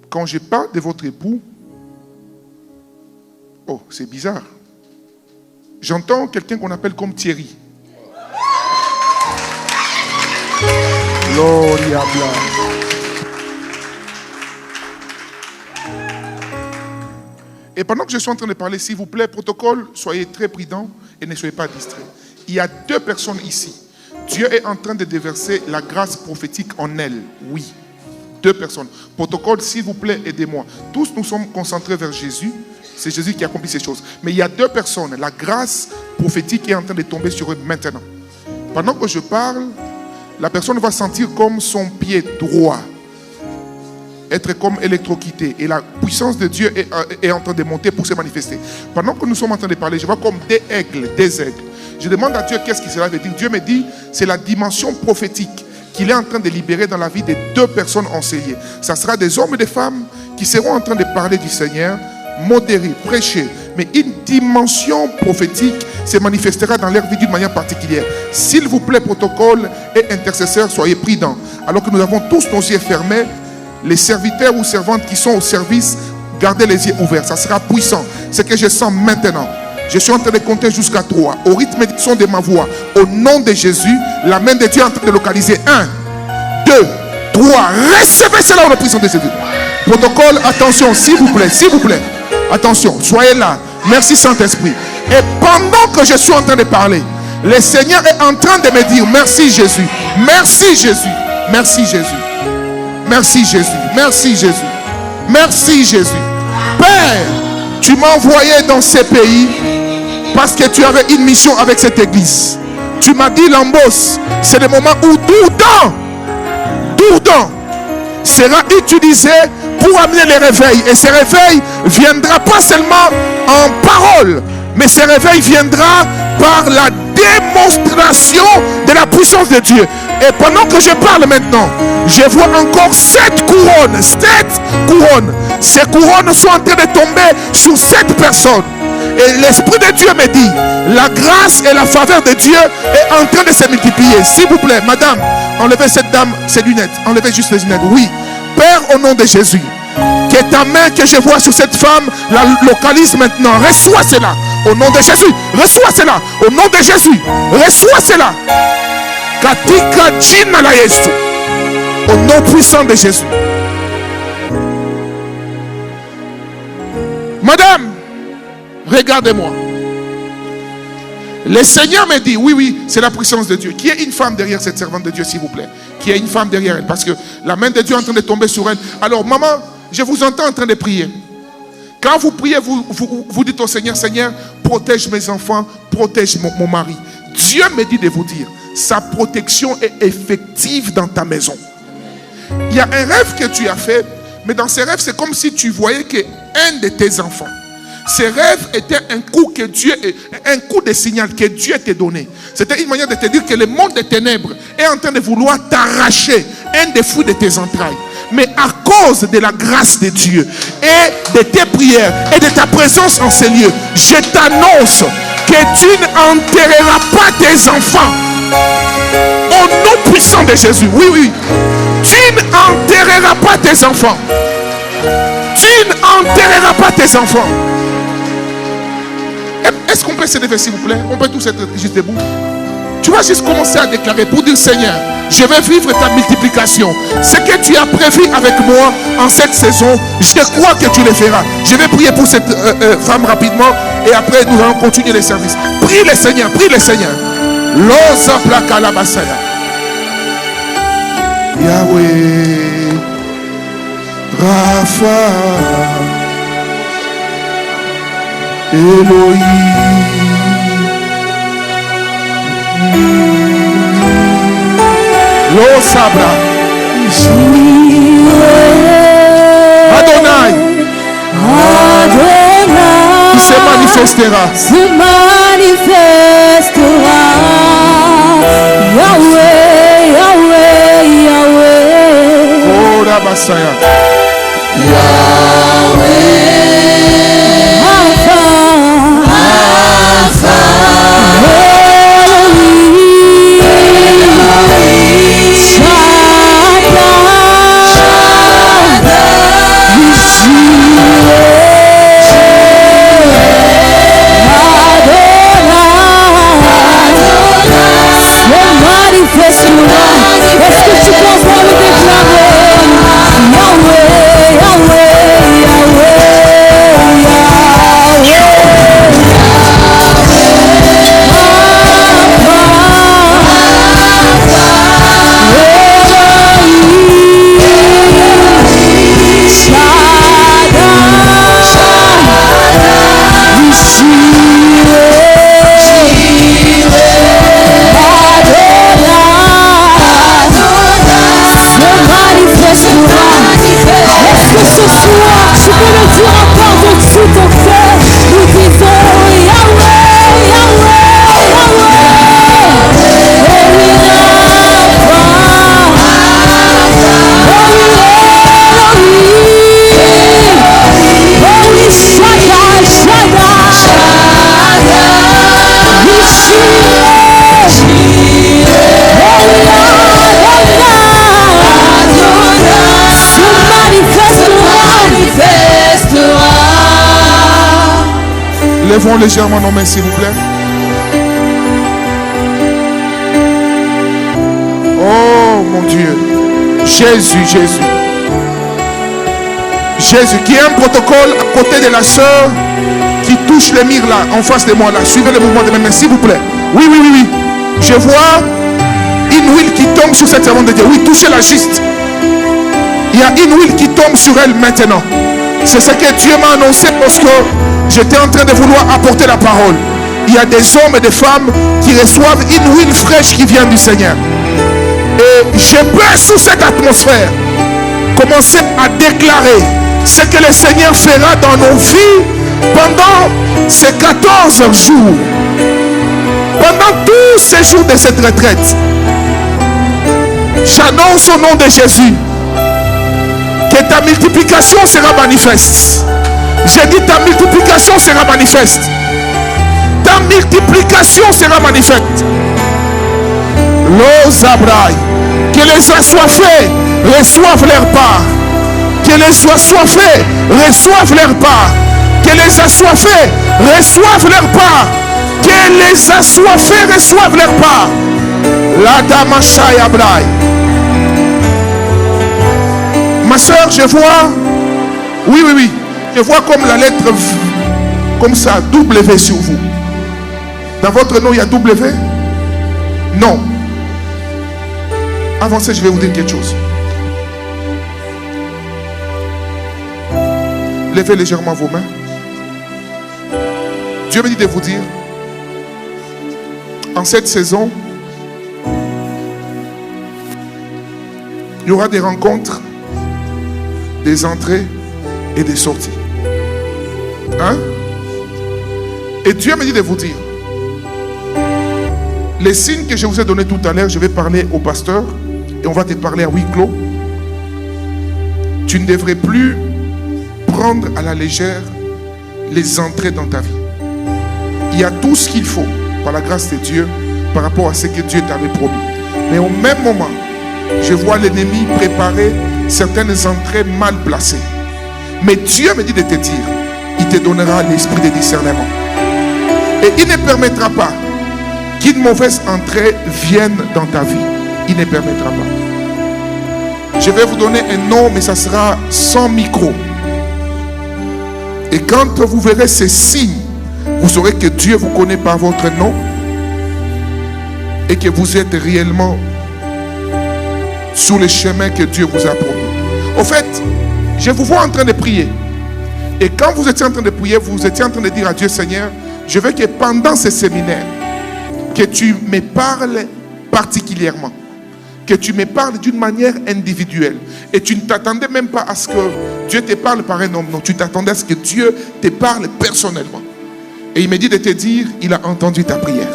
Quand je parle de votre époux, oh, c'est bizarre. J'entends quelqu'un qu'on appelle comme Thierry. Gloria bla. Et pendant que je suis en train de parler, s'il vous plaît, protocole, soyez très prudents et ne soyez pas distraits. Il y a 2 personnes ici. Dieu est en train de déverser la grâce prophétique en elles. Oui. 2 personnes. Protocole, s'il vous plaît, aidez-moi. Tous nous sommes concentrés vers Jésus. C'est Jésus qui accomplit ces choses. Mais il y a 2 personnes. La grâce prophétique est en train de tomber sur eux maintenant. Pendant que je parle, la personne va sentir comme son pied droit être comme électrocuté. Et la puissance de Dieu est en train de monter pour se manifester. Pendant que nous sommes en train de parler, je vois comme des aigles. Je demande à Dieu qu'est-ce que cela veut dire. Dieu me dit, c'est la dimension prophétique qu'il est en train de libérer dans la vie de 2 personnes enseignées. Ça sera des hommes et des femmes qui seront en train de parler du Seigneur, modérer, prêcher. Mais une dimension prophétique se manifestera dans leur vie d'une manière particulière. S'il vous plaît, protocole et intercesseurs, soyez prudents. Alors que nous avons tous nos yeux fermés, les serviteurs ou servantes qui sont au service, gardez les yeux ouverts. Ça sera puissant. Ce que je sens maintenant. Je suis en train de compter jusqu'à 3. Au rythme du son de ma voix, au nom de Jésus, la main de Dieu est en train de localiser. 1, 2, 3. Recevez cela au nom puissant de Jésus. Protocole, attention, s'il vous plaît, s'il vous plaît. Attention, soyez là. Merci Saint-Esprit. Et pendant que je suis en train de parler, le Seigneur est en train de me dire, merci Jésus, merci Jésus, merci Jésus, merci Jésus, merci Jésus, merci Jésus. Père, tu m'as envoyé dans ces pays parce que tu avais une mission avec cette église. Tu m'as dit, Lambos, c'est le moment où Dourdan sera utilisé pour amener les réveils. Et ce réveil viendra pas seulement en parole, mais ce réveil viendra par la démonstration de la puissance de Dieu. Et pendant que je parle maintenant, je vois encore 7 couronnes. 7 couronnes. Ces couronnes sont en train de tomber sur 7 personnes. Et l'Esprit de Dieu me dit, la grâce et la faveur de Dieu est en train de se multiplier. S'il vous plaît, madame, enlevez cette dame, ses lunettes. Enlevez juste les lunettes. Oui. Père, au nom de Jésus, que ta main que je vois sur cette femme la localise maintenant. Reçois cela. Au nom de Jésus. Reçois cela. Au nom de Jésus. Reçois cela. Katika jina la Yesu. Au nom puissant de Jésus. Madame, regardez-moi. Le Seigneur me dit, oui, c'est la puissance de Dieu. Qui est une femme derrière cette servante de Dieu, s'il vous plaît? Qui est une femme derrière elle? Parce que la main de Dieu est en train de tomber sur elle. Alors, maman, je vous entends en train de prier. Quand vous priez, vous dites au Seigneur, Seigneur, protège mes enfants, protège mon mari. Dieu me dit de vous dire, sa protection est effective dans ta maison. Il y a un rêve que tu as fait, mais dans ce rêve, c'est comme si tu voyais qu'un de tes enfants, ce rêve était un coup de signal que Dieu t'a donné. C'était une manière de te dire que le monde des ténèbres est en train de vouloir t'arracher un des fruits de tes entrailles. Mais à cause de la grâce de Dieu et de tes prières et de ta présence en ces lieux, je t'annonce que tu n'enterreras pas tes enfants. Au nom puissant de Jésus. Oui. Tu n'enterreras n'enterreras pas tes enfants. Tu n'enterreras pas tes enfants. Est-ce qu'on peut se lever s'il vous plaît? On peut tous être juste debout. Tu vas juste commencer à déclarer pour dire Seigneur, je vais vivre ta multiplication. Ce que tu as prévu avec moi en cette saison, je crois que tu le feras. Je vais prier pour cette femme rapidement et après nous allons continuer les services. Prie le Seigneur, prie le Seigneur. L'osa plaka la basaya. Yahweh, Rapha, Elohim. Lo sabra. Adonai. Il se manifestera. Yahweh, Yahweh, Yahweh. Oh, Rabasaya. Yahweh. Est-ce que tu comprends le déclarer? Yahweh, Yahweh, Yahweh, Lèvons légèrement nos mains s'il vous plaît. Oh mon Dieu. Jésus, Jésus. Jésus, qui est un protocole à côté de la sœur qui touche le mire là, en face de moi là. Suivez le mouvement de mes mains s'il vous plaît. Oui, oui, oui, oui. Je vois une huile qui tombe sur cette servante de Dieu. Oui, touchez-la juste. Il y a une huile qui tombe sur elle maintenant. C'est ce que Dieu m'a annoncé parce que j'étais en train de vouloir apporter la parole. Il y a des hommes et des femmes qui reçoivent une huile fraîche qui vient du Seigneur. Et je peux sous cette atmosphère commencer à déclarer ce que le Seigneur fera dans nos vies pendant ces 14 jours. Pendant tous ces jours de cette retraite. J'annonce au nom de Jésus que ta multiplication sera manifeste. J'ai dit ta multiplication sera manifeste. Ta multiplication sera manifeste. L'Ozabraï. Que les assoiffés reçoivent leur part. Que les assoiffés reçoivent leur part. Que les assoiffés reçoivent leur part. Que les assoiffés reçoivent leur part. La Damashaya Braï. Ma soeur, je vois. Oui, oui, oui. Je vois comme la lettre comme ça, W sur vous. Dans votre nom, il y a W? Non. Avancez, je vais vous dire quelque chose. Levez légèrement vos mains. Dieu me dit de vous dire, en cette saison, il y aura des rencontres, des entrées et des sorties. Hein? Et Dieu me dit de vous dire, les signes que je vous ai donnés tout à l'heure, je vais parler au pasteur et on va te parler à huis clos. Tu ne devrais plus prendre à la légère les entrées dans ta vie. Il y a tout ce qu'il faut par la grâce de Dieu par rapport à ce que Dieu t'avait promis. Mais au même moment, Je vois l'ennemi préparer certaines entrées mal placées. Mais Dieu me dit de te dire, il te donnera l'esprit de discernement. Et il ne permettra pas qu'une mauvaise entrée vienne dans ta vie. Il ne permettra pas. Je vais vous donner un nom, mais ça sera sans micro. Et quand vous verrez ces signes, vous saurez que Dieu vous connaît par votre nom et que vous êtes réellement sur le chemin que Dieu vous a promis. Au fait, je vous vois en train de prier. Et quand vous étiez en train de prier, vous étiez en train de dire à Dieu, Seigneur, je veux que pendant ce séminaire, que tu me parles particulièrement, que tu me parles d'une manière individuelle. Et tu ne t'attendais même pas à ce que Dieu te parle par un homme. Non, tu t'attendais à ce que Dieu te parle personnellement. Et il me dit de te dire, il a entendu ta prière.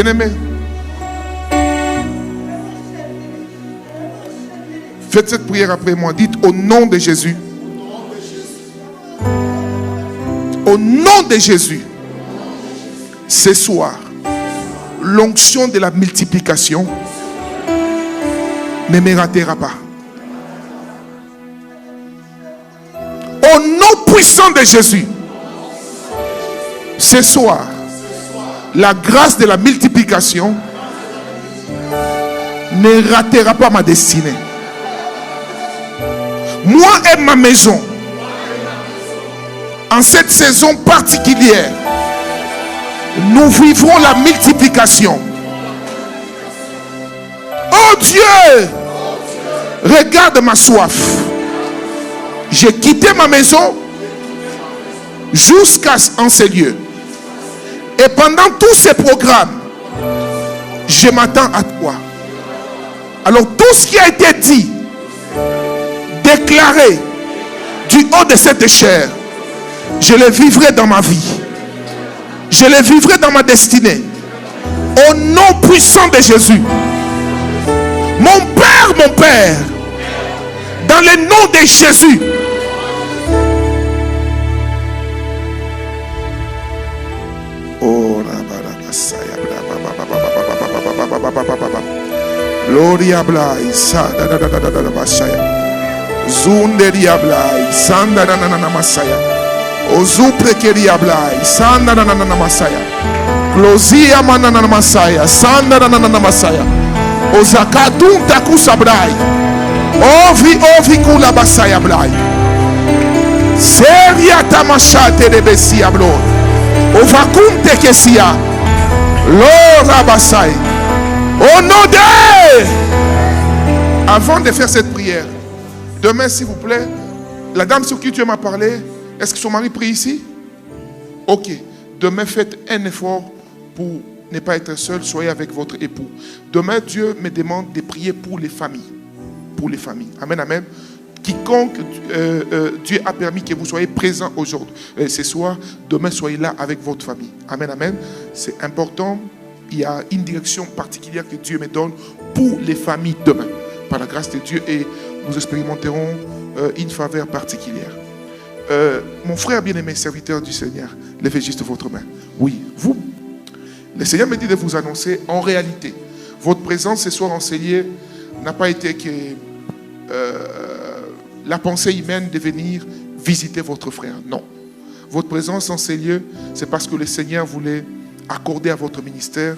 Bien-aimé, faites cette prière après moi. Dites au nom de Jésus. Au nom de Jésus. Ce soir, l'onction de la multiplication ne me ratera pas. Au nom puissant de Jésus, ce soir, la grâce de la multiplication ne ratera pas ma destinée. Moi et ma maison, en cette saison particulière, nous vivrons la multiplication. Oh Dieu, regarde ma soif. J'ai quitté ma maison jusqu'à ces lieux. Et pendant tous ces programmes, je m'attends à toi. Alors tout ce qui a été dit, déclaré du haut de cette chair, je le vivrai dans ma vie. Je le vivrai dans ma destinée. Au nom puissant de Jésus. Mon Père, dans le nom de Jésus. Gloria blai sada da da da da da basaya. Zunderia blai sanda na na na masaya. Ozupre keria blai sanda na na na masaya. Closia manana na masaya sanda na na na masaya. Ozakadun takusa blai. Ovi kula basaya blai. Seria tamashate de besia blo. Ovakunte kesia. Lora basai. Au nom de... Avant de faire cette prière, demain s'il vous plaît, la dame sur qui Dieu m'a parlé, est-ce que son mari prie ici? Ok. Demain faites un effort pour ne pas être seul, soyez avec votre époux. Demain Dieu me demande de prier pour les familles. Pour les familles. Amen, amen. Quiconque Dieu a permis que vous soyez présents aujourd'hui, ce soir, demain soyez là avec votre famille. Amen, amen. C'est important. Il y a une direction particulière que Dieu me donne pour les familles demain. Par la grâce de Dieu, et nous expérimenterons une faveur particulière. Mon frère bien-aimé, serviteur du Seigneur, levez juste votre main. Oui, vous. Le Seigneur me dit de vous annoncer, en réalité, votre présence ce soir en Cellier n'a pas été que la pensée humaine de venir visiter votre frère. Non. Votre présence en ces lieux, c'est parce que le Seigneur voulait accorder à votre ministère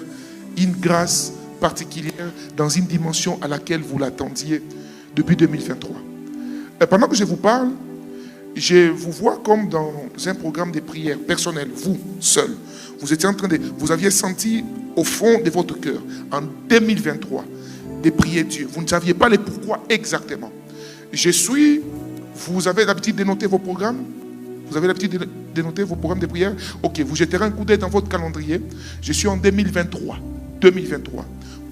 une grâce particulière dans une dimension à laquelle vous l'attendiez depuis 2023. Pendant que je vous parle, je vous vois comme dans un programme de prière personnel, vous, seul. Vous étiez en train de... Vous aviez senti au fond de votre cœur, en 2023, de prier Dieu. Vous ne saviez pas le pourquoi exactement. Vous avez l'habitude de noter vos programmes? Vous avez l'habitude de noter vos programmes de prière? Ok, vous jetterez un coup d'œil dans votre calendrier. Je suis en 2023.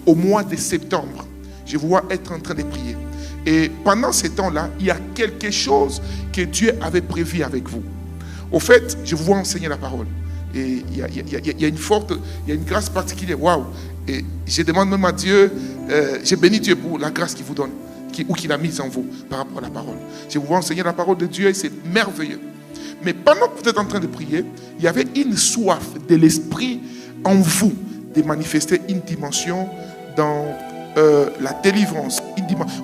Au mois de septembre, je vous vois être en train de prier. Et pendant ces temps-là, il y a quelque chose que Dieu avait prévu avec vous. Au fait, je vous vois enseigner la parole. Et il y a une grâce particulière. Waouh! Et je demande même à Dieu, je bénis Dieu pour la grâce qu'il vous donne, ou qu'il a mise en vous par rapport à la parole. Je vous vois enseigner la parole de Dieu et c'est merveilleux. Mais pendant que vous êtes en train de prier, il y avait une soif de l'esprit en vous de manifester une dimension dans la délivrance.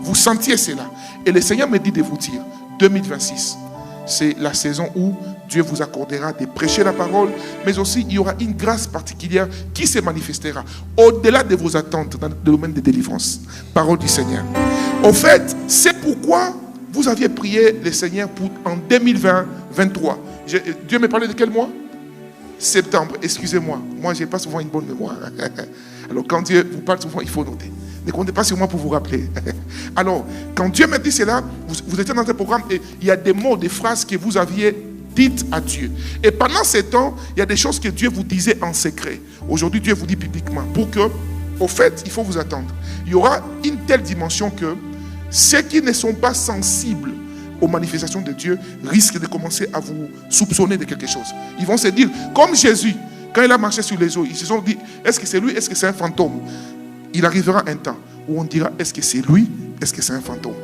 Vous sentiez cela. Et le Seigneur me dit de vous dire, 2026, c'est la saison où Dieu vous accordera de prêcher la parole, mais aussi il y aura une grâce particulière qui se manifestera au-delà de vos attentes dans le domaine de délivrance. Parole du Seigneur. Au fait, c'est pourquoi vous aviez prié le Seigneur en 2023. Dieu me parlait de quel mois? Septembre, excusez-moi. Moi, je n'ai pas souvent une bonne mémoire. Alors, quand Dieu vous parle souvent, il faut noter. Ne comptez pas sur moi pour vous rappeler. Alors, quand Dieu m'a dit cela, vous étiez dans un programme et il y a des mots, des phrases que vous aviez dites à Dieu. Et pendant ces temps, il y a des choses que Dieu vous disait en secret. Aujourd'hui, Dieu vous dit publiquement pour que, au fait, il faut vous attendre. Il y aura une telle dimension que ceux qui ne sont pas sensibles aux manifestations de Dieu risquent de commencer à vous soupçonner de quelque chose. Ils vont se dire, comme Jésus, quand il a marché sur les eaux, ils se sont dit, est-ce que c'est lui, est-ce que c'est un fantôme? Il arrivera un temps où on dira, est-ce que c'est lui, est-ce que c'est un fantôme?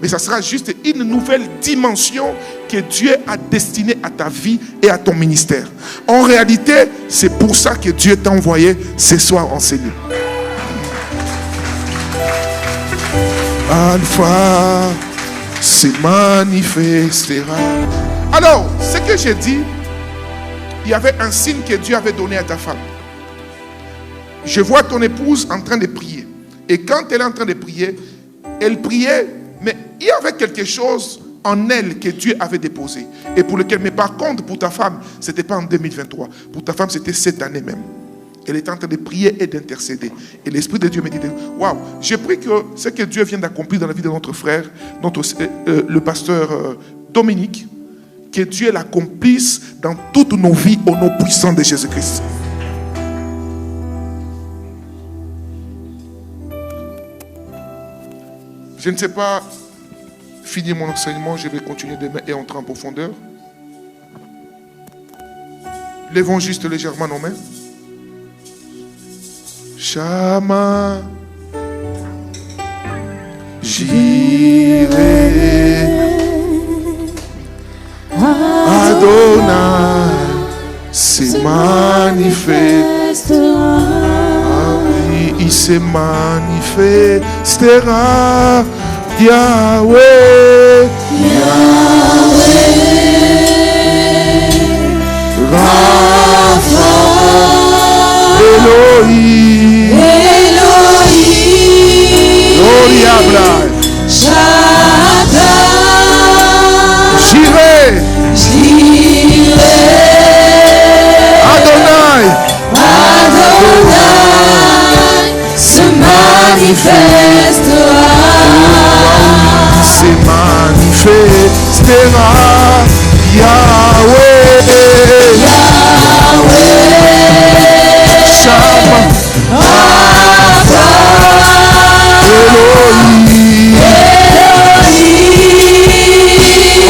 Mais ça sera juste une nouvelle dimension que Dieu a destinée à ta vie et à ton ministère. En réalité, c'est pour ça que Dieu t'a envoyé ce soir enseigner. Alpha se manifestera. Alors, ce que j'ai dit, il y avait un signe que Dieu avait donné à ta femme. Je vois ton épouse en train de prier. Et quand elle est en train de prier, elle priait, mais il y avait quelque chose en elle que Dieu avait déposé. Et pour lequel, mais par contre, pour ta femme, ce n'était pas en 2023. Pour ta femme, c'était cette année même. Elle était en train de prier et d'intercéder. Et l'Esprit de Dieu me dit, waouh, j'ai pris que ce que Dieu vient d'accomplir dans la vie de notre frère, le pasteur Dominique, que Dieu l'accomplisse dans toutes nos vies au nom puissant de Jésus-Christ. Je ne sais pas finir mon enseignement, je vais continuer demain et entrer en profondeur. Lèvons juste légèrement nos mains. Shama, j'irai, Adonai se manifestera, il se manifestera, Yahweh, Rapha, Elohim, Gloria Blai, Jireh, Adonai, se manifestera, se manifestera, Yahweh, Shama, Elohim,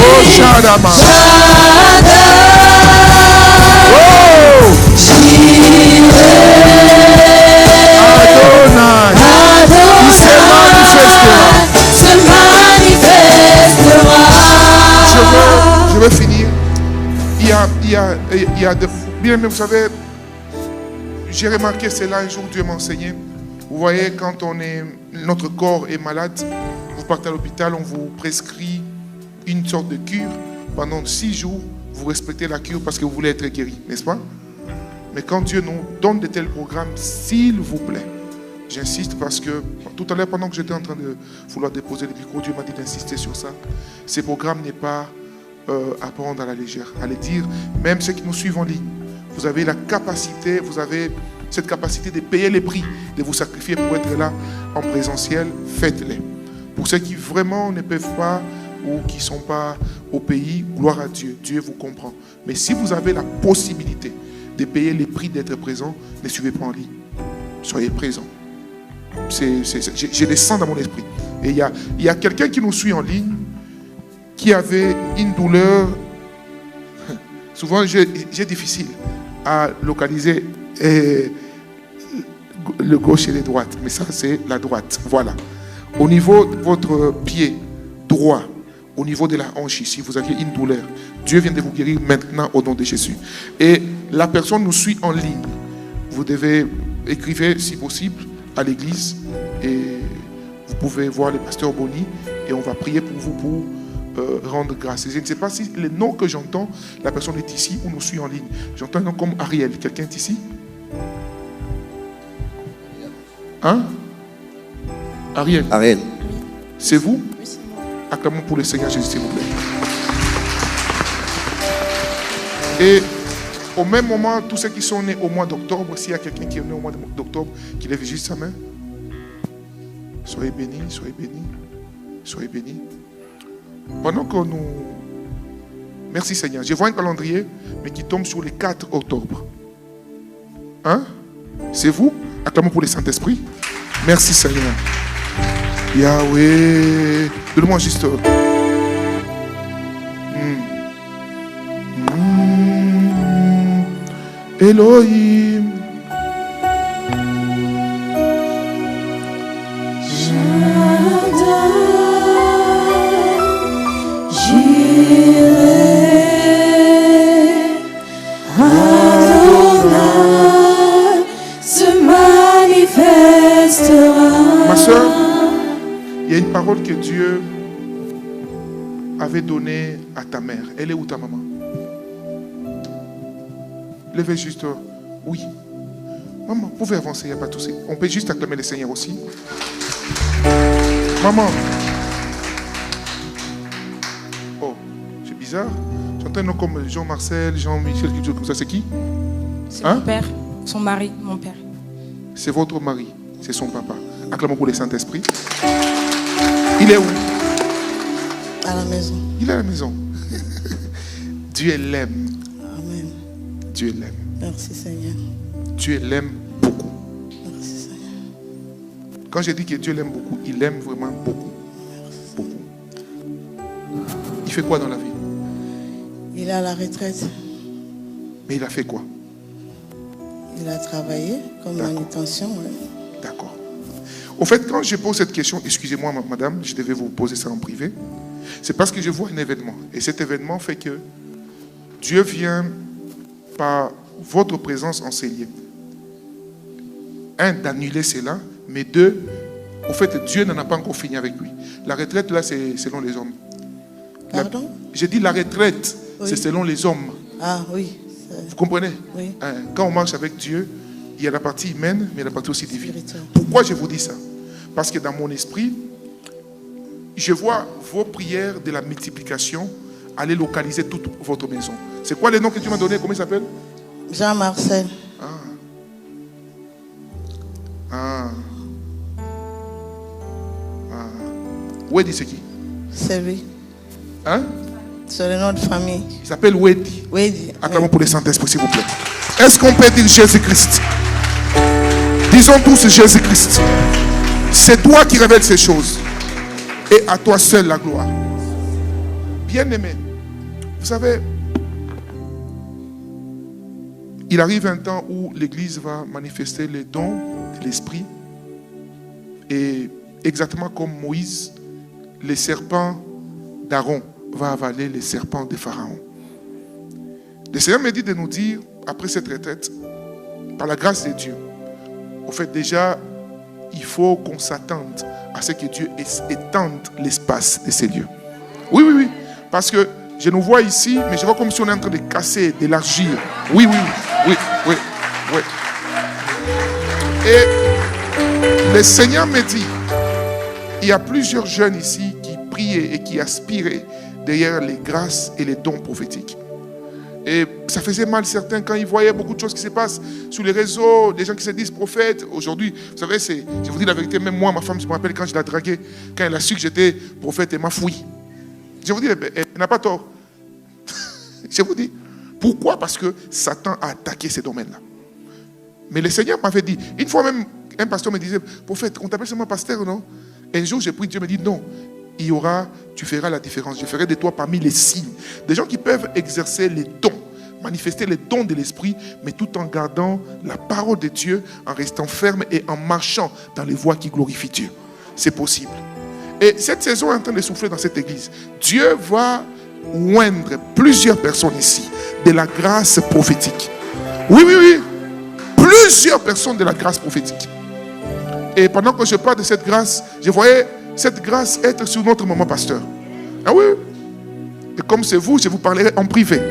oh Shadama, oh Adonai, il se manifestera. Je vais finir. Il y a de... Bien, mais vous savez, j'ai remarqué cela un jour, Dieu m'a enseigné. Vous voyez, quand notre corps est malade, vous partez à l'hôpital, on vous prescrit une sorte de cure. Pendant 6 jours, vous respectez la cure parce que vous voulez être guéri, n'est-ce pas? Mais quand Dieu nous donne de tels programmes, s'il vous plaît, j'insiste parce que tout à l'heure, pendant que j'étais en train de vouloir déposer le micro, Dieu m'a dit d'insister sur ça. Ces programmes n'est pas à prendre à la légère. Allez dire, même ceux qui nous suivent en ligne, vous avez la capacité, vous avez cette capacité de payer les prix, de vous sacrifier pour être là en présentiel, faites-les. Pour ceux qui vraiment ne peuvent pas ou qui ne sont pas au pays, gloire à Dieu, Dieu vous comprend. Mais si vous avez la possibilité de payer les prix d'être présent, ne suivez pas en ligne. Soyez présent. Je le sens dans mon esprit. Et il y a quelqu'un qui nous suit en ligne qui avait une douleur. Souvent, j'ai difficile à localiser le gauche et le droite. Mais ça, c'est la droite. Voilà. Au niveau de votre pied droit, au niveau de la hanche ici, vous aviez une douleur. Dieu vient de vous guérir maintenant au nom de Jésus. Et la personne nous suit en ligne. Vous devez écrire, si possible, à l'église. Et vous pouvez voir le pasteur Boni. Et on va prier pour vous pour rendre grâce. Je ne sais pas si le nom que j'entends, la personne est ici ou nous suit en ligne. J'entends un nom comme Ariel. Quelqu'un est ici? Hein? Ariel. Ariel. C'est vous? Oui, c'est moi. Acclamons pour le Seigneur Jésus, s'il vous plaît. Et au même moment, tous ceux qui sont nés au mois d'octobre, s'il y a quelqu'un qui est né au mois d'octobre, qui lève juste sa main. Soyez bénis, soyez bénis, soyez bénis. Pendant que nous... Merci Seigneur. Je vois un calendrier, mais qui tombe sur le 4 octobre. Hein? C'est vous? Acclamons pour le Saint-Esprit. Merci Seigneur. Yahweh. Donne-moi juste... Elohim. Ma soeur, il y a une parole que Dieu avait donnée à ta mère. Elle est où ta maman? Levez juste. Oui. Maman, vous pouvez avancer, il n'y a pas de souci. On peut juste acclamer le Seigneur aussi. Maman. Oh, c'est bizarre. J'entends un nom comme Jean-Marcel, Jean-Michel, quelque chose comme ça. C'est qui? C'est mon père, son mari, mon père. C'est votre mari, c'est son papa. Acclamons pour le Saint-Esprit. Il est où? À la maison. Il est à la maison. Dieu l'aime. Amen. Dieu l'aime. Merci Seigneur. Dieu l'aime beaucoup. Merci Seigneur. Quand je dis que Dieu l'aime beaucoup, il l'aime vraiment beaucoup. Beaucoup. Il fait quoi dans la vie? Il est à la retraite. Mais il a fait quoi? Il a travaillé comme manutention. Ouais. D'accord. Au fait, quand je pose cette question, excusez-moi madame, je devais vous poser ça en privé, c'est parce que je vois un événement. Et cet événement fait que Dieu vient par votre présence enseigner. Un, d'annuler cela, mais deux, au fait, Dieu n'en a pas encore fini avec lui. La retraite, là, c'est selon les hommes. Pardon? J'ai dit la retraite, Oui. c'est selon les hommes. Ah oui. Vous comprenez? Oui. Quand on marche avec Dieu, il y a la partie humaine, mais il y a la partie aussi divine. Spirituel. Pourquoi je vous dis ça? Parce que dans mon esprit, je vois vos prières de la multiplication aller localiser toute votre maison. C'est quoi le nom que tu m'as donné? Comment il s'appelle? Jean-Marcel. Wedi, c'est qui? C'est lui. Hein? C'est le nom de famille. Il s'appelle Wedi. Oui. Acclamons pour le Saint-Esprit, s'il vous plaît. Est-ce qu'on peut dire Jésus-Christ? Disons tous Jésus-Christ. C'est toi qui révèles ces choses. Et à toi seul la gloire. Bien-aimé, vous savez, il arrive un temps où l'Église va manifester les dons de l'Esprit. Et exactement comme Moïse, les serpents d'Aaron va avaler les serpents de Pharaon. Le Seigneur me dit de nous dire, après cette retraite, par la grâce de Dieu, au fait déjà, il faut qu'on s'attende à ce que Dieu étende l'espace de ces lieux. Oui, oui, oui. Parce que je nous vois ici, mais je vois comme si on est en train de casser, d'élargir. Oui. Et le Seigneur me dit, il y a plusieurs jeunes ici qui priaient et qui aspiraient derrière les grâces et les dons prophétiques. Et ça faisait mal certains quand ils voyaient beaucoup de choses qui se passent sur les réseaux, des gens qui se disent prophètes. Aujourd'hui, vous savez, je vous dis la vérité, même moi, ma femme, je me rappelle quand je l'ai draguée, quand elle a su que j'étais prophète, elle m'a fouillé. Je vous dis, elle n'a pas tort. Je vous dis. Pourquoi? Parce que Satan a attaqué ces domaines-là. Mais le Seigneur m'avait dit, une fois même, un pasteur me disait, prophète, on t'appelle seulement pasteur, non? Un jour, j'ai prié, Dieu me dit, non, tu feras la différence. Je ferai de toi parmi les signes. Des gens qui peuvent exercer les dons, manifester les dons de l'esprit, mais tout en gardant la parole de Dieu, en restant ferme et en marchant dans les voies qui glorifient Dieu. C'est possible. Et cette saison est en train de souffler dans cette église. Dieu va oindre plusieurs personnes ici de la grâce prophétique. Oui. Plusieurs personnes de la grâce prophétique. Et pendant que je parle de cette grâce, je voyais cette grâce être sur notre maman pasteur. Ah oui. Et comme c'est vous, je vous parlerai en privé.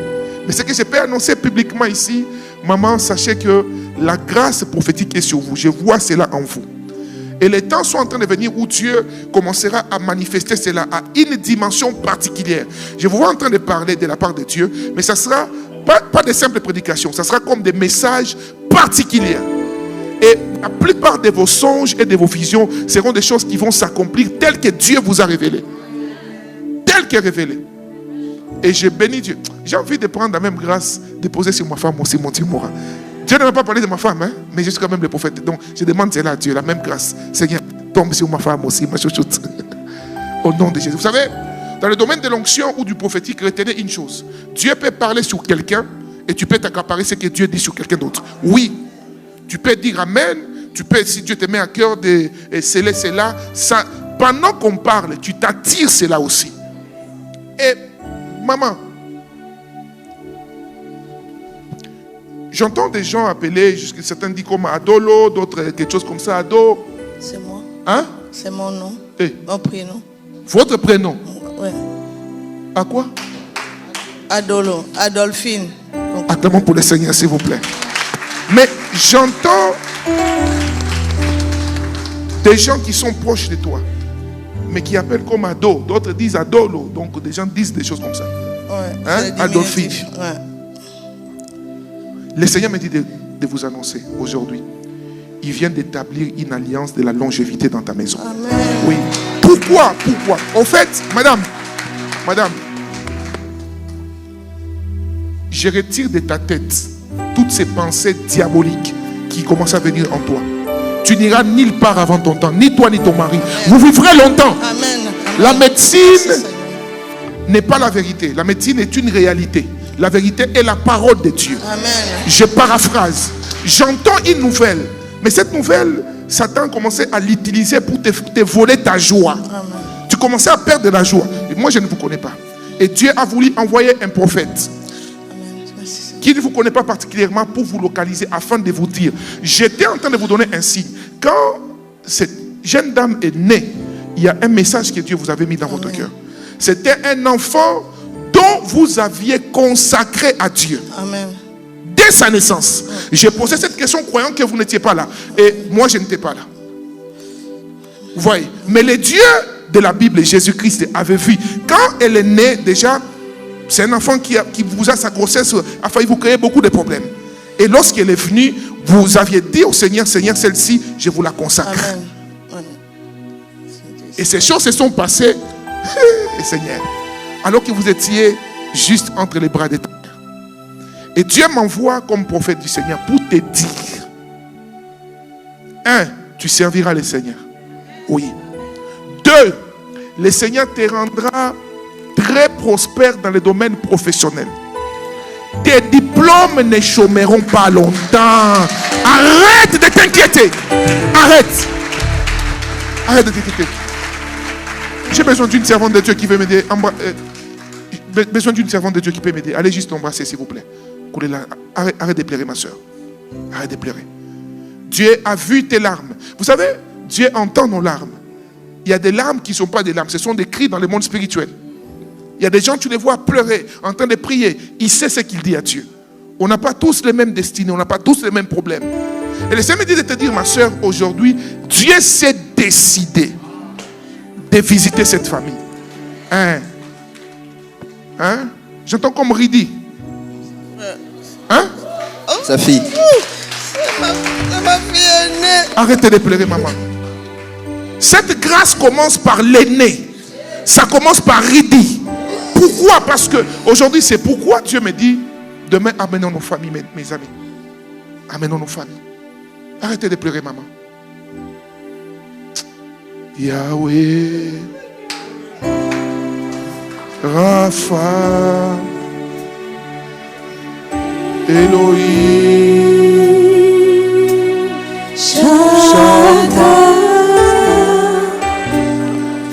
Mais ce que je peux annoncer publiquement ici, maman, sachez que la grâce prophétique est sur vous. Je vois cela en vous. Et les temps sont en train de venir où Dieu commencera à manifester cela à une dimension particulière. Je vous vois en train de parler de la part de Dieu, mais ça sera pas de simples prédications, ça sera comme des messages particuliers. Et la plupart de vos songes et de vos visions seront des choses qui vont s'accomplir telles que Dieu vous a révélées. Telles que révélées. Et je bénis Dieu. J'ai envie de prendre la même grâce, de poser sur ma femme aussi mon Timora. Dieu ne m'a pas parlé de ma femme, hein, mais je suis quand même le prophète. Donc je demande cela à Dieu, la même grâce. Seigneur, tombe sur ma femme aussi, ma chouchoute. Au nom de Jésus. Vous savez, dans le domaine de l'onction ou du prophétique, retenez une chose. Dieu peut parler sur quelqu'un et tu peux t'accaparer ce que Dieu dit sur quelqu'un d'autre. Oui. Tu peux dire Amen. Tu peux, si Dieu te met à cœur de sceller cela, ça, pendant qu'on parle, tu t'attires cela aussi. Et maman, j'entends des gens appeler, certains disent comme Adolo, d'autres quelque chose comme ça, Ado. C'est moi. Hein? C'est mon nom. Mon prénom. Votre prénom? Oui. À quoi? Adolo, Adolphine. Attends pour le Seigneur, s'il vous plaît. Mais j'entends des gens qui sont proches de toi, mais qui appellent comme Ado. D'autres disent Adolo. Donc des gens disent des choses comme ça. Ouais, hein? Adolphine. Ouais. Le Seigneur me dit de vous annoncer aujourd'hui. Il vient d'établir une alliance de la longévité dans ta maison. Amen. Oui. Pourquoi? En fait, madame, je retire de ta tête toutes ces pensées diaboliques qui commencent à venir en toi. Tu n'iras nulle part avant ton temps, ni toi ni ton mari. Amen. Vous vivrez longtemps. Amen. La médecine n'est pas la vérité. La médecine est une réalité. La vérité est la parole de Dieu. Amen. Je paraphrase. J'entends une nouvelle. Mais cette nouvelle, Satan commençait à l'utiliser pour te voler ta joie. Amen. Tu commençais à perdre de la joie. Et moi, je ne vous connais pas. Et Dieu a voulu envoyer un prophète qui ne vous connaît pas particulièrement pour vous localiser afin de vous dire. J'étais en train de vous donner un signe. Quand cette jeune dame est née, il y a un message que Dieu vous avait mis dans votre cœur. C'était un enfant dont vous aviez consacré à Dieu. Amen. Dès sa naissance. J'ai posé cette question croyant que vous n'étiez pas là. Et moi, je n'étais pas là. Vous voyez. Mais le Dieu de la Bible, Jésus-Christ, avait vu. Quand elle est née, déjà, c'est un enfant qui vous a sa grossesse, a failli vous créer beaucoup de problèmes. Et lorsqu'elle est venue, vous aviez dit au Seigneur, Seigneur, celle-ci, je vous la consacre. Amen. Amen. Et ces choses se sont passées, Seigneur, alors que vous étiez juste entre les bras de ta mère. Et Dieu m'envoie comme prophète du Seigneur pour te dire, 1, tu serviras le Seigneur. Oui. 2, le Seigneur te rendra très prospère dans le domaine professionnel. Tes diplômes ne chômeront pas longtemps. Arrête de t'inquiéter. Arrête de t'inquiéter. J'ai besoin d'une servante de Dieu qui veut m'aider. Besoin d'une servante de Dieu qui peut m'aider. Allez juste l'embrasser, s'il vous plaît. Arrête de pleurer, ma soeur. Arrête de pleurer. Dieu a vu tes larmes. Vous savez, Dieu entend nos larmes. Il y a des larmes qui ne sont pas des larmes. Ce sont des cris dans le monde spirituel. Il y a des gens, tu les vois pleurer, en train de prier. Il sait ce qu'il dit à Dieu. On n'a pas tous les mêmes destinées, on n'a pas tous les mêmes problèmes. Et le Seigneur me dit de te dire, ma soeur, aujourd'hui, Dieu s'est décidé de visiter cette famille. Hein? J'entends comme Ridi. Hein? Sa fille. C'est ma fille aînée. Arrêtez de pleurer, maman. Cette grâce commence par l'aîné. Ça commence par Ridi. Pourquoi? Parce que aujourd'hui, c'est pourquoi Dieu me dit, demain, amenons nos familles, mes amis. Amenons nos familles. Arrêtez de pleurer, maman. Yahweh, Rapha, Elohim, Shaddai,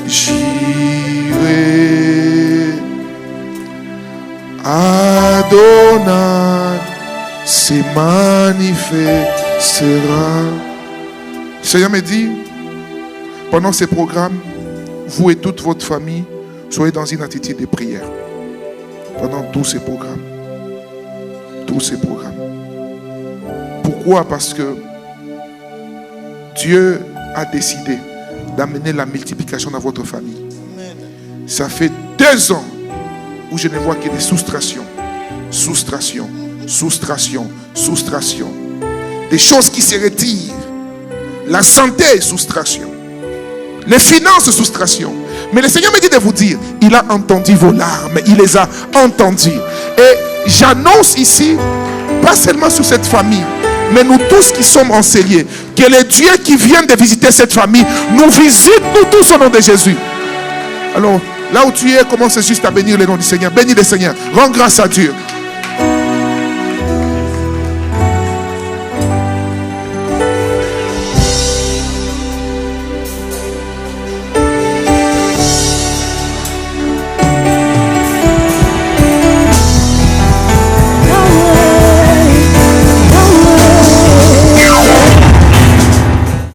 Jireh, Adonai, se manifestera. Le Seigneur me dit, pendant ces programmes, vous et toute votre famille, soyez dans une attitude de prière. Pendant tous ces programmes. Tous ces programmes. Pourquoi? Parce que Dieu a décidé d'amener la multiplication dans votre famille. Ça fait 2 ans où je ne vois que des soustractions. Soustractions. Soustraction, soustraction. Des choses qui se retirent. La santé, soustraction. Les finances, soustraction. Mais le Seigneur me dit de vous dire, il a entendu vos larmes, il les a entendues. Et j'annonce ici, pas seulement sur cette famille, mais nous tous qui sommes enseignés, que le Dieu qui vient de visiter cette famille nous visite, nous tous au nom de Jésus. Alors, là où tu es, commence juste à bénir le nom du Seigneur. Bénis le Seigneur. Rends grâce à Dieu.